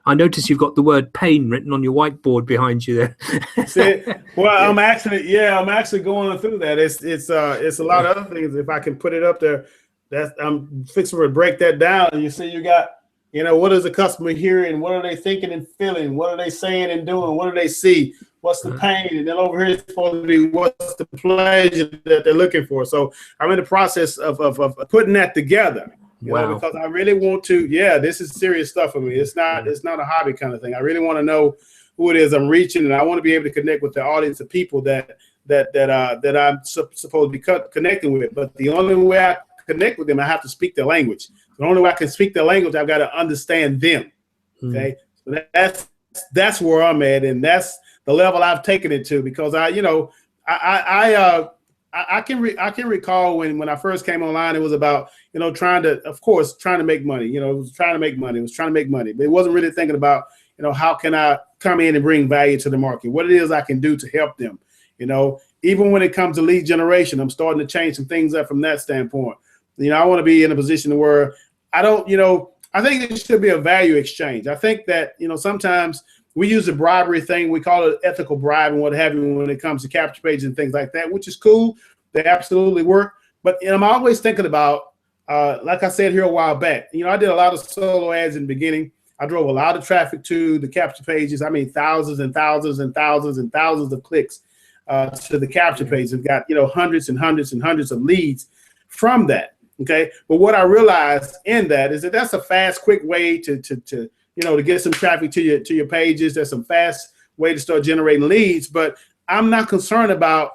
I notice you've got the word pain written on your whiteboard behind you there. See, well, I'm actually going through that. It's a lot of other things. If I can put it up there, I'm fixing to break that down. And you see, you got, what is the customer hearing? What are they thinking and feeling? What are they saying and doing? What do they see? What's the pain? And then over here it's supposed to be what's the pleasure that they're looking for. So I'm in the process of putting that together. Because I really want to. Yeah, this is serious stuff for me. It's not a hobby kind of thing. I really want to know who it is I'm reaching, and I want to be able to connect with the audience of people that I'm supposed to be connecting with. But the only way I connect with them, I have to speak their language. The only way I can speak their language, I've got to understand them. Okay, so that's where I'm at, and that's the level I've taken it to. Because I can recall when I first came online, it was about, trying to make money. It was trying to make money. It was trying to make money. But it wasn't really thinking about, how can I come in and bring value to the market? What it is I can do to help them. Even when it comes to lead generation, I'm starting to change some things up from that standpoint. I want to be in a position where I don't, I think it should be a value exchange. I think that, sometimes we use the bribery thing. We call it ethical bribe and what have you when it comes to capture pages and things like that, which is cool. They absolutely work. But I'm always thinking about, like I said here a while back, I did a lot of solo ads in the beginning. I drove a lot of traffic to the capture pages. I mean, thousands and thousands and thousands and thousands of clicks to the capture pages. I've got, hundreds and hundreds and hundreds of leads from that. Okay. But what I realized in that is that that's a fast, quick way to get some traffic to your pages. There's some fast way to start generating leads. But I'm not concerned about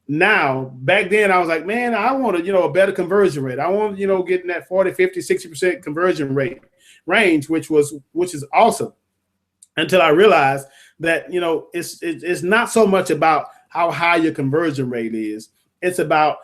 now. Back then I was like, man, I want a better conversion rate. I want, getting that 40, 50, 60% conversion rate range, which is awesome. Until I realized that, it's not so much about how high your conversion rate is. It's about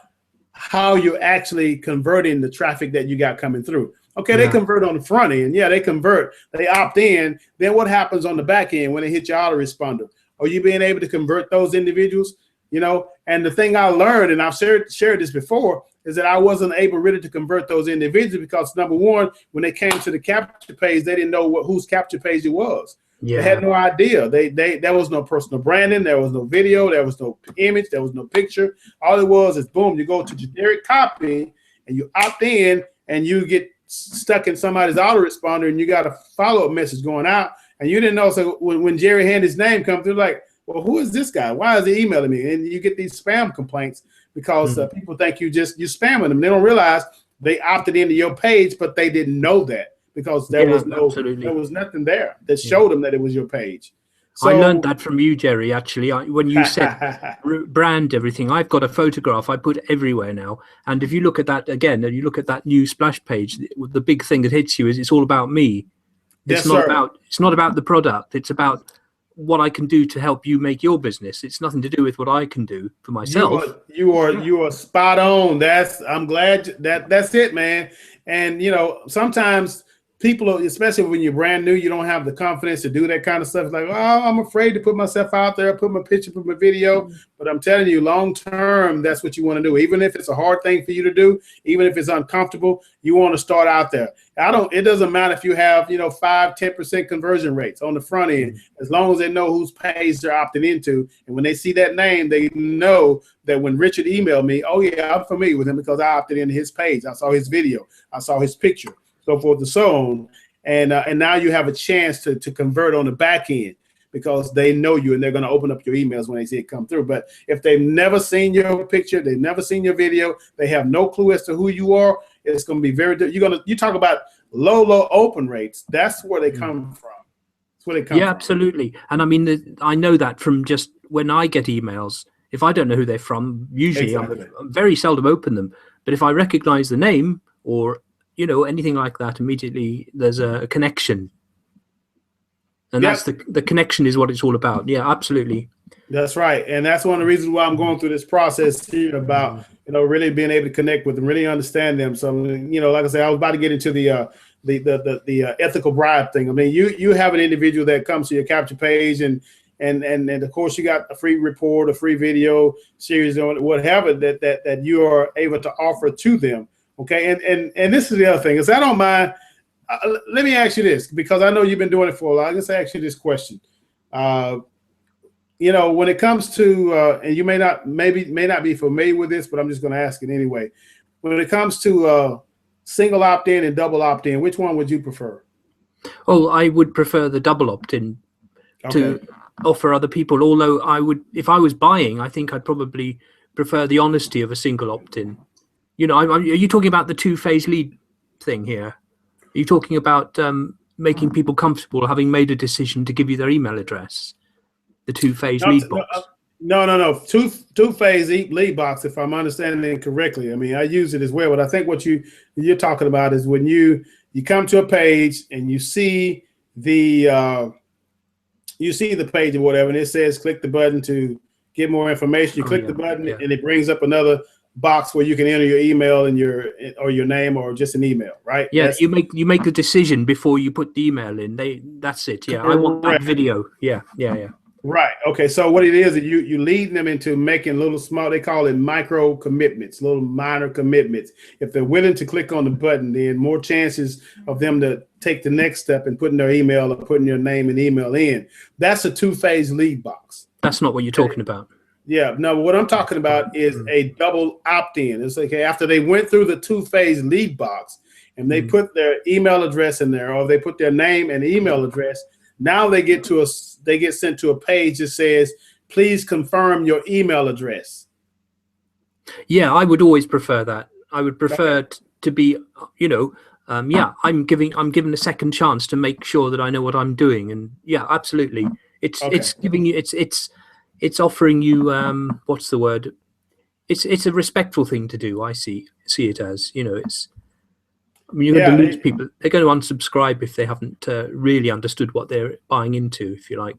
how you're actually converting the traffic that you got coming through. Okay, they convert on the front end. Yeah, they convert. They opt in. Then what happens on the back end when they hit your autoresponder? Are you being able to convert those individuals? And the thing I learned, and I've shared this before, is that I wasn't able really to convert those individuals because, number one, when they came to the capture page, they didn't know whose capture page it was. Yeah. They had no idea. There was no personal branding. There was no video. There was no image. There was no picture. All it was is, boom, you go to generic copy and you opt in and you get stuck in somebody's autoresponder and you got a follow-up message going out. And you didn't know. So when Jerry had his name come through, like, well, who is this guy? Why is he emailing me? And you get these spam complaints because people think you're spamming them. They don't realize they opted into your page, but they didn't know that. Because there was nothing there that showed them that it was your page. I learned that from you, Jerry, actually. When you said brand everything, I've got a photograph I put everywhere now. And if you look at that again, and you look at that new splash page, the big thing that hits you is it's all about me. It's not about the product. It's about what I can do to help you make your business. It's nothing to do with what I can do for myself. You are spot on. I'm glad that's it, man. And sometimes people, especially when you're brand new, you don't have the confidence to do that kind of stuff. It's like, oh, I'm afraid to put myself out there, put my picture, put my video. But I'm telling you, long term, that's what you want to do. Even if it's a hard thing for you to do, even if it's uncomfortable, you want to start out there. It doesn't matter if you have, 5-10% conversion rates on the front end, as long as they know whose page they're opting into. And when they see that name, they know that when Richard emailed me, oh yeah, I'm familiar with him because I opted into his page. I saw his video. I saw his picture. So forth and so on, and now you have a chance to convert on the back end because they know you and they're going to open up your emails when they see it come through. But if they've never seen your picture, they've never seen your video, they have no clue as to who you are. It's going to be very. You talk about low open rates. That's where they come from. That's where they come from. Yeah, absolutely. And I mean, I know that from just when I get emails. If I don't know who they're from, usually I'm very seldom open them. But if I recognize the name or anything like that, immediately there's a connection. And that's the connection is what it's all about. Yeah, absolutely. That's right. And that's one of the reasons why I'm going through this process here about, really being able to connect with them, really understand them. So, like I said, I was about to get into the ethical bribe thing. I mean, you have an individual that comes to your capture page and of course you got a free report, a free video series or whatever that you are able to offer to them. Okay, and this is the other thing is I don't mind. Let me ask you this because I know you've been doing it for a while. Let's ask you this question. When it comes to and you may not be familiar with this, but I'm just going to ask it anyway. When it comes to single opt-in and double opt-in, which one would you prefer? Oh, I would prefer the double opt-in to offer other people. Although if I was buying, I think I'd probably prefer the honesty of a single opt-in. Are you talking about the two-phase lead thing here? Are you talking about making people comfortable having made a decision to give you their email address? The two-phase lead box? No. Two-phase lead box, if I'm understanding it correctly. I mean, I use it as well, but I think what you're talking about is when you come to a page and you see the page or whatever, and it says click the button to get more information. You click the button and it brings up another box where you can enter your email and your name or just an email, right? Yeah, you make the decision before you put the email in. That's it. Yeah, I want that video. Yeah. Right. Okay. So what it is you lead them into making little small. They call it micro commitments, little minor commitments. If they're willing to click on the button, then more chances of them to take the next step and putting their email or putting your name and email in. That's a two-phase lead box. That's not what you're talking about. Yeah, no, what I'm talking about is a double opt-in. It's okay after they went through the two-phase lead box and they put their email address in there or they put their name and email address. Now they get sent to a page that says, please confirm your email address. Yeah, I would always prefer that. I would prefer to be, I'm given a second chance to make sure that I know what I'm doing. And yeah, absolutely. It's giving you, it's offering you what's the word? It's a respectful thing to do. I see it as you're going to lose people. They're going to unsubscribe if they haven't really understood what they're buying into, if you like.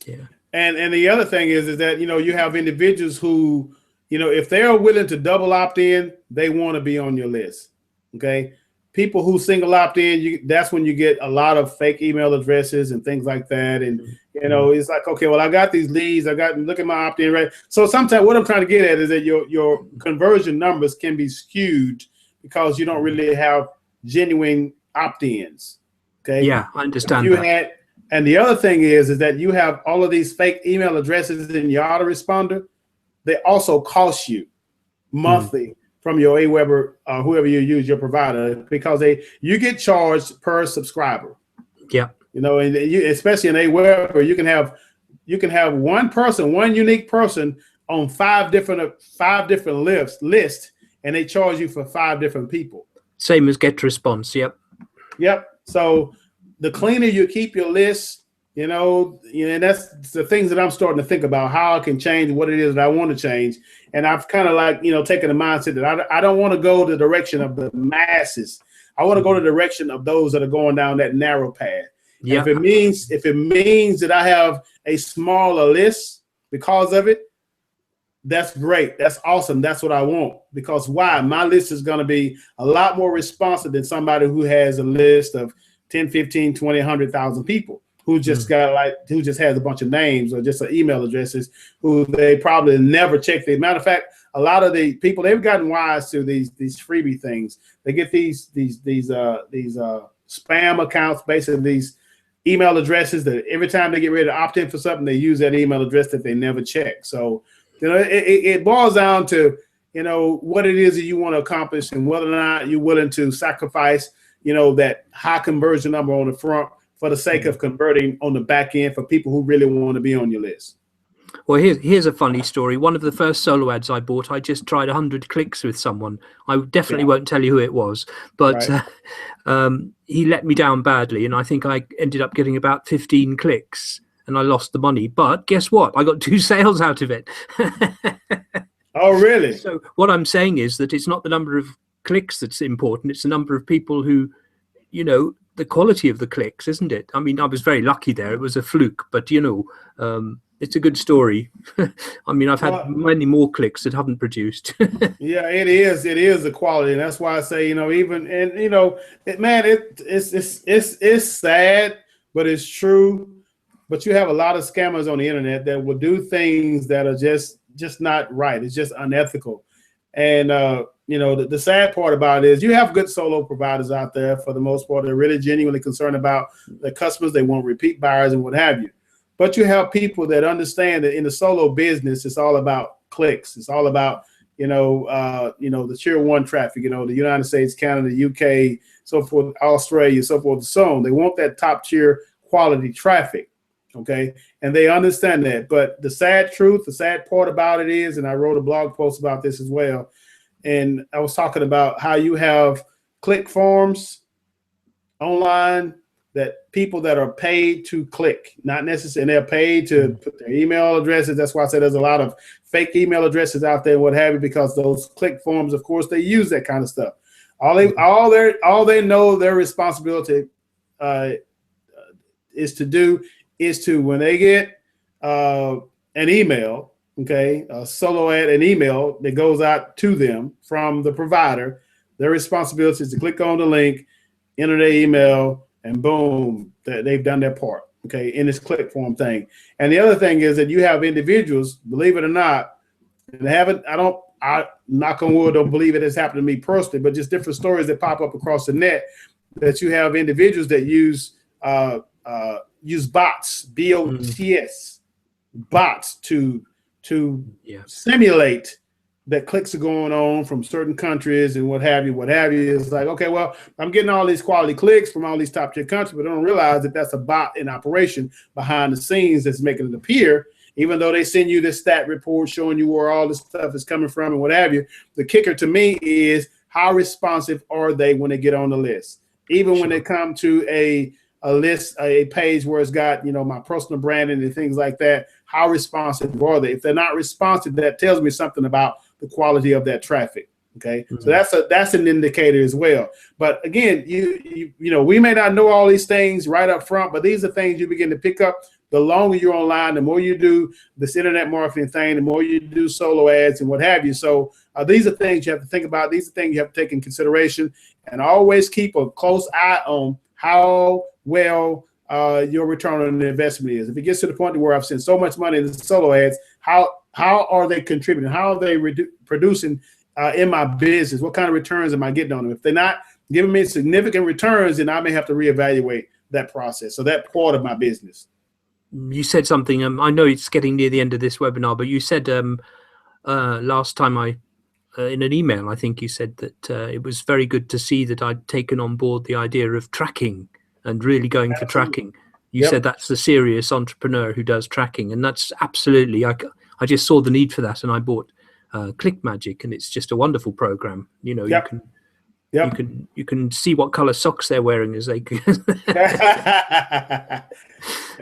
Yeah. And the other thing is that you have individuals who if they are willing to double opt in, they want to be on your list. Okay. People who single opt in, that's when you get a lot of fake email addresses and things like that. And it's like, okay, well, I got these leads. Look at my opt-in rate. So sometimes what I'm trying to get at is that your conversion numbers can be skewed because you don't really have genuine opt-ins. Okay. Yeah, I understand that. And the other thing is that you have all of these fake email addresses in your autoresponder. They also cost you monthly from your Aweber, whoever you use, your provider, because you get charged per subscriber. Yeah. And especially in Aweber, you can have one unique person on five different lists, and they charge you for 5 different people. Same as GetResponse. Yep. So the cleaner you keep your list, And that's the things that I'm starting to think about, how I can change what it is that I want to change. And I've kind of like, taken the mindset that I don't want to go the direction of the masses. I want to go the direction of those that are going down that narrow path. Yeah. If it means that I have a smaller list because of it, that's great. That's awesome. That's what I want. Because why? My list is going to be a lot more responsive than somebody who has a list of 10, 15, 20, 100,000 people who just who just has a bunch of names or just email addresses who they probably never check. Matter of fact, a lot of the people, they've gotten wise to these freebie things. They get these spam accounts, basically these email addresses that every time they get ready to opt in for something, they use that email address that they never check. So, it boils down to, what it is that you want to accomplish and whether or not you're willing to sacrifice, that high conversion number on the front for the sake of converting on the back end for people who really want to be on your list. Well, here's a funny story. One of the first solo ads I bought, I just tried 100 clicks with someone. I definitely won't tell you who it was, but right. He let me down badly, and I think I ended up getting about 15 clicks, and I lost the money. But guess what? I got 2 sales out of it. Oh, really? So what I'm saying is that it's not the number of clicks that's important. It's the number of people who, the quality of the clicks, isn't it? I mean, I was very lucky there. It was a fluke, but, it's a good story. I mean, I've had many more clicks that haven't produced. Yeah, it is. It is the quality, and that's why I say, it's sad, but it's true. But you have a lot of scammers on the internet that will do things that are just not right. It's just unethical. And the sad part about it is you have good solo providers out there for the most part. They're really genuinely concerned about their customers. They want repeat buyers and what have you. But you have people that understand that in the solo business, it's all about clicks. It's all about, the tier 1 traffic, the United States, Canada, UK, so forth, Australia, so forth and so on. They want that top tier quality traffic. Okay. And they understand that. But the sad part about it is, and I wrote a blog post about this as well. And I was talking about how you have click forms online that people that are paid to click, not necessarily, and they're paid to put their email addresses. That's why I said there's a lot of fake email addresses out there and what have you, because those click forms, of course, they use that kind of stuff. All they know their responsibility is to when they get an email, okay, a solo ad, an email that goes out to them from the provider, their responsibility is to click on the link, enter their email, and boom, they've done their part, okay, in this click form thing. And the other thing is that you have individuals, believe it or not, and I knock on wood, don't believe it has happened to me personally, but just different stories that pop up across the net, that you have individuals that use bots, BOTS, bots to simulate that clicks are going on from certain countries and what have you. It's like, okay, well, I'm getting all these quality clicks from all these top tier countries, but I don't realize that that's a bot in operation behind the scenes that's making it appear, even though they send you this stat report showing you where all this stuff is coming from and what have you. The kicker to me is how responsive are they when they get on the list? Even when they come to a list, a page where it's got, my personal branding and things like that, how responsive are they? If they're not responsive, that tells me something about the quality of that traffic. Okay. Mm-hmm. So that's an indicator as well. But again, we may not know all these things right up front, but these are things you begin to pick up the longer you're online, the more you do this internet marketing thing, the more you do solo ads and what have you. So these are things you have to think about. These are things you have to take in consideration, and always keep a close eye on how well your return on the investment is. If it gets to the point where I've spent so much money in the solo ads, how are they contributing? How are they producing in my business? What kind of returns am I getting on them? If they're not giving me significant returns, then I may have to reevaluate that process. So that part of my business. You said something. I know it's getting near the end of this webinar, but you said last time in an email, I think you said that it was very good to see that I'd taken on board the idea of tracking and really going for tracking. You said that's the serious entrepreneur who does tracking, and that's absolutely. I just saw the need for that, and I bought Click Magic, and it's just a wonderful program. You can see what color socks they're wearing as they.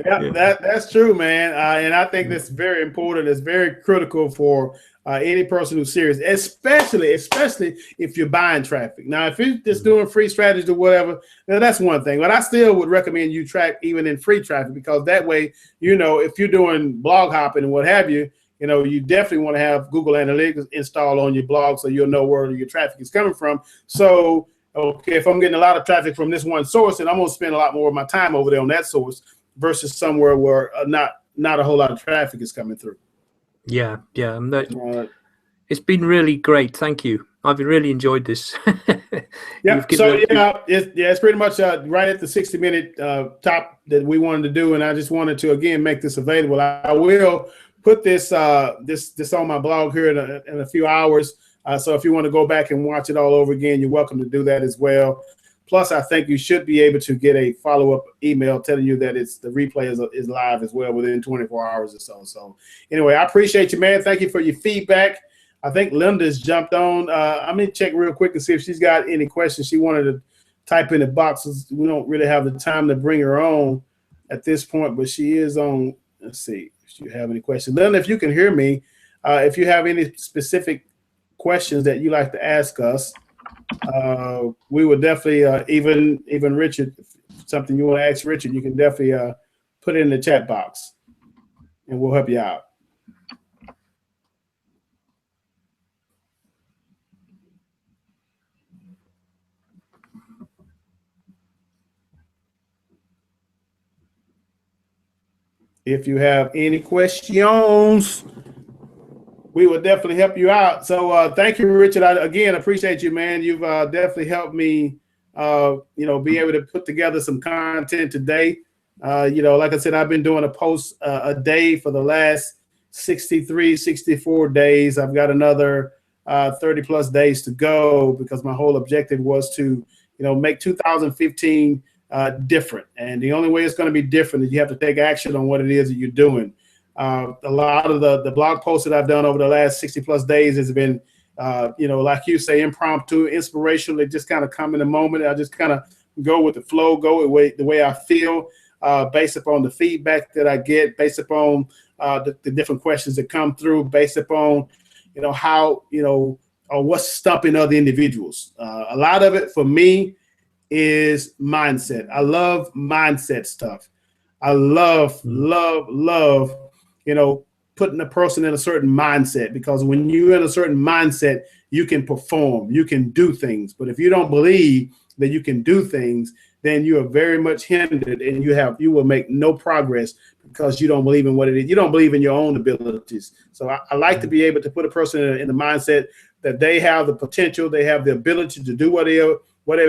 Yeah, that's true, man. And I think that's very important. It's very critical for any person who's serious, especially if you're buying traffic. Now, if you're just doing free strategies or whatever, now that's one thing. But I still would recommend you track even in free traffic, because that way, if you're doing blog hopping and what have you, you definitely want to have Google Analytics installed on your blog so you'll know where your traffic is coming from. So, okay, if I'm getting a lot of traffic from this one source, then I'm going to spend a lot more of my time over there on that source versus somewhere where not a whole lot of traffic is coming through. Yeah. It's been really great. Thank you. I've really enjoyed this. Yeah. So it's pretty much right at the 60-minute top that we wanted to do, and I just wanted to again make this available. I will put this this on my blog here in a few hours. So if you want to go back and watch it all over again, you're welcome to do that as well. Plus, I think you should be able to get a follow-up email telling you that the replay is live as well within 24 hours or so. So anyway, I appreciate you, man. Thank you for your feedback. I think Linda's jumped on. I'm going to check real quick and see if she's got any questions she wanted to type in the boxes. We don't really have the time to bring her on at this point, but she is on. Let's see if you have any questions. Linda, if you can hear me, if you have any specific questions that you like to ask us, we would definitely even Richard, something you want to ask Richard, you can definitely put it in the chat box and we'll help you out. If you have any questions, we will definitely help you out. So thank you, Richard. I again appreciate you, man. You've definitely helped me, be able to put together some content today. Like I said, I've been doing a post a day for the last 63, 64 days. I've got another 30 plus days to go because my whole objective was to, make 2015 different. And the only way it's going to be different is you have to take action on what it is that you're doing. A lot of the blog posts that I've done over the last 60 plus days has been, like you say, impromptu, inspirational. They just kind of come in a moment. I just kind of go with the flow, go with the way I feel, based upon the feedback that I get, based upon the different questions that come through, based upon, how, or what's stumping other individuals. A lot of it for me is mindset. I love mindset stuff. I love, putting a person in a certain mindset, because when you're in a certain mindset, you can perform, you can do things. But if you don't believe that you can do things, then you are very much hindered, and you will make no progress because you don't believe in what it is. You don't believe in your own abilities. So I like to be able to put a person in the mindset that they have the potential, they have the ability to do whatever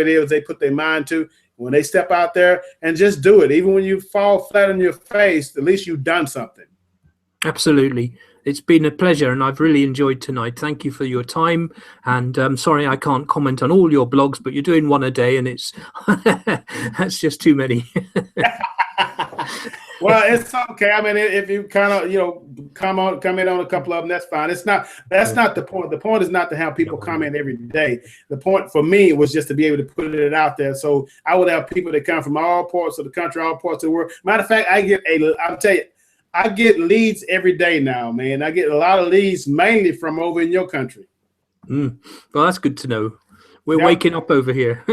it is they put their mind to. When they step out there and just do it, even when you fall flat on your face, at least you've done something. Absolutely. It's been a pleasure, and I've really enjoyed tonight. Thank you for your time. And sorry I can't comment on all your blogs, but you're doing one a day, and it's that's just too many. Well, it's okay. I mean, if you kind of, come in on a couple of them, that's fine. That's not the point. The point is not to have people comment every day. The point for me was just to be able to put it out there. So I would have people that come from all parts of the country, all parts of the world. Matter of fact, I'll tell you, I get leads every day now, man. I get a lot of leads mainly from over in your country. Well, that's good to know. We're waking up over here.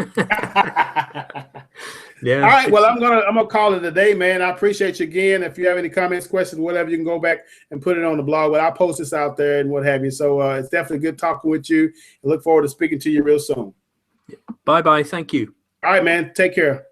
Yeah. All right. Well, I'm gonna call it a day, man. I appreciate you again. If you have any comments, questions, whatever, you can go back and put it on the blog. But I'll post this out there and what have you. So it's definitely good talking with you. I look forward to speaking to you real soon. Bye-bye. Thank you. All right, man. Take care.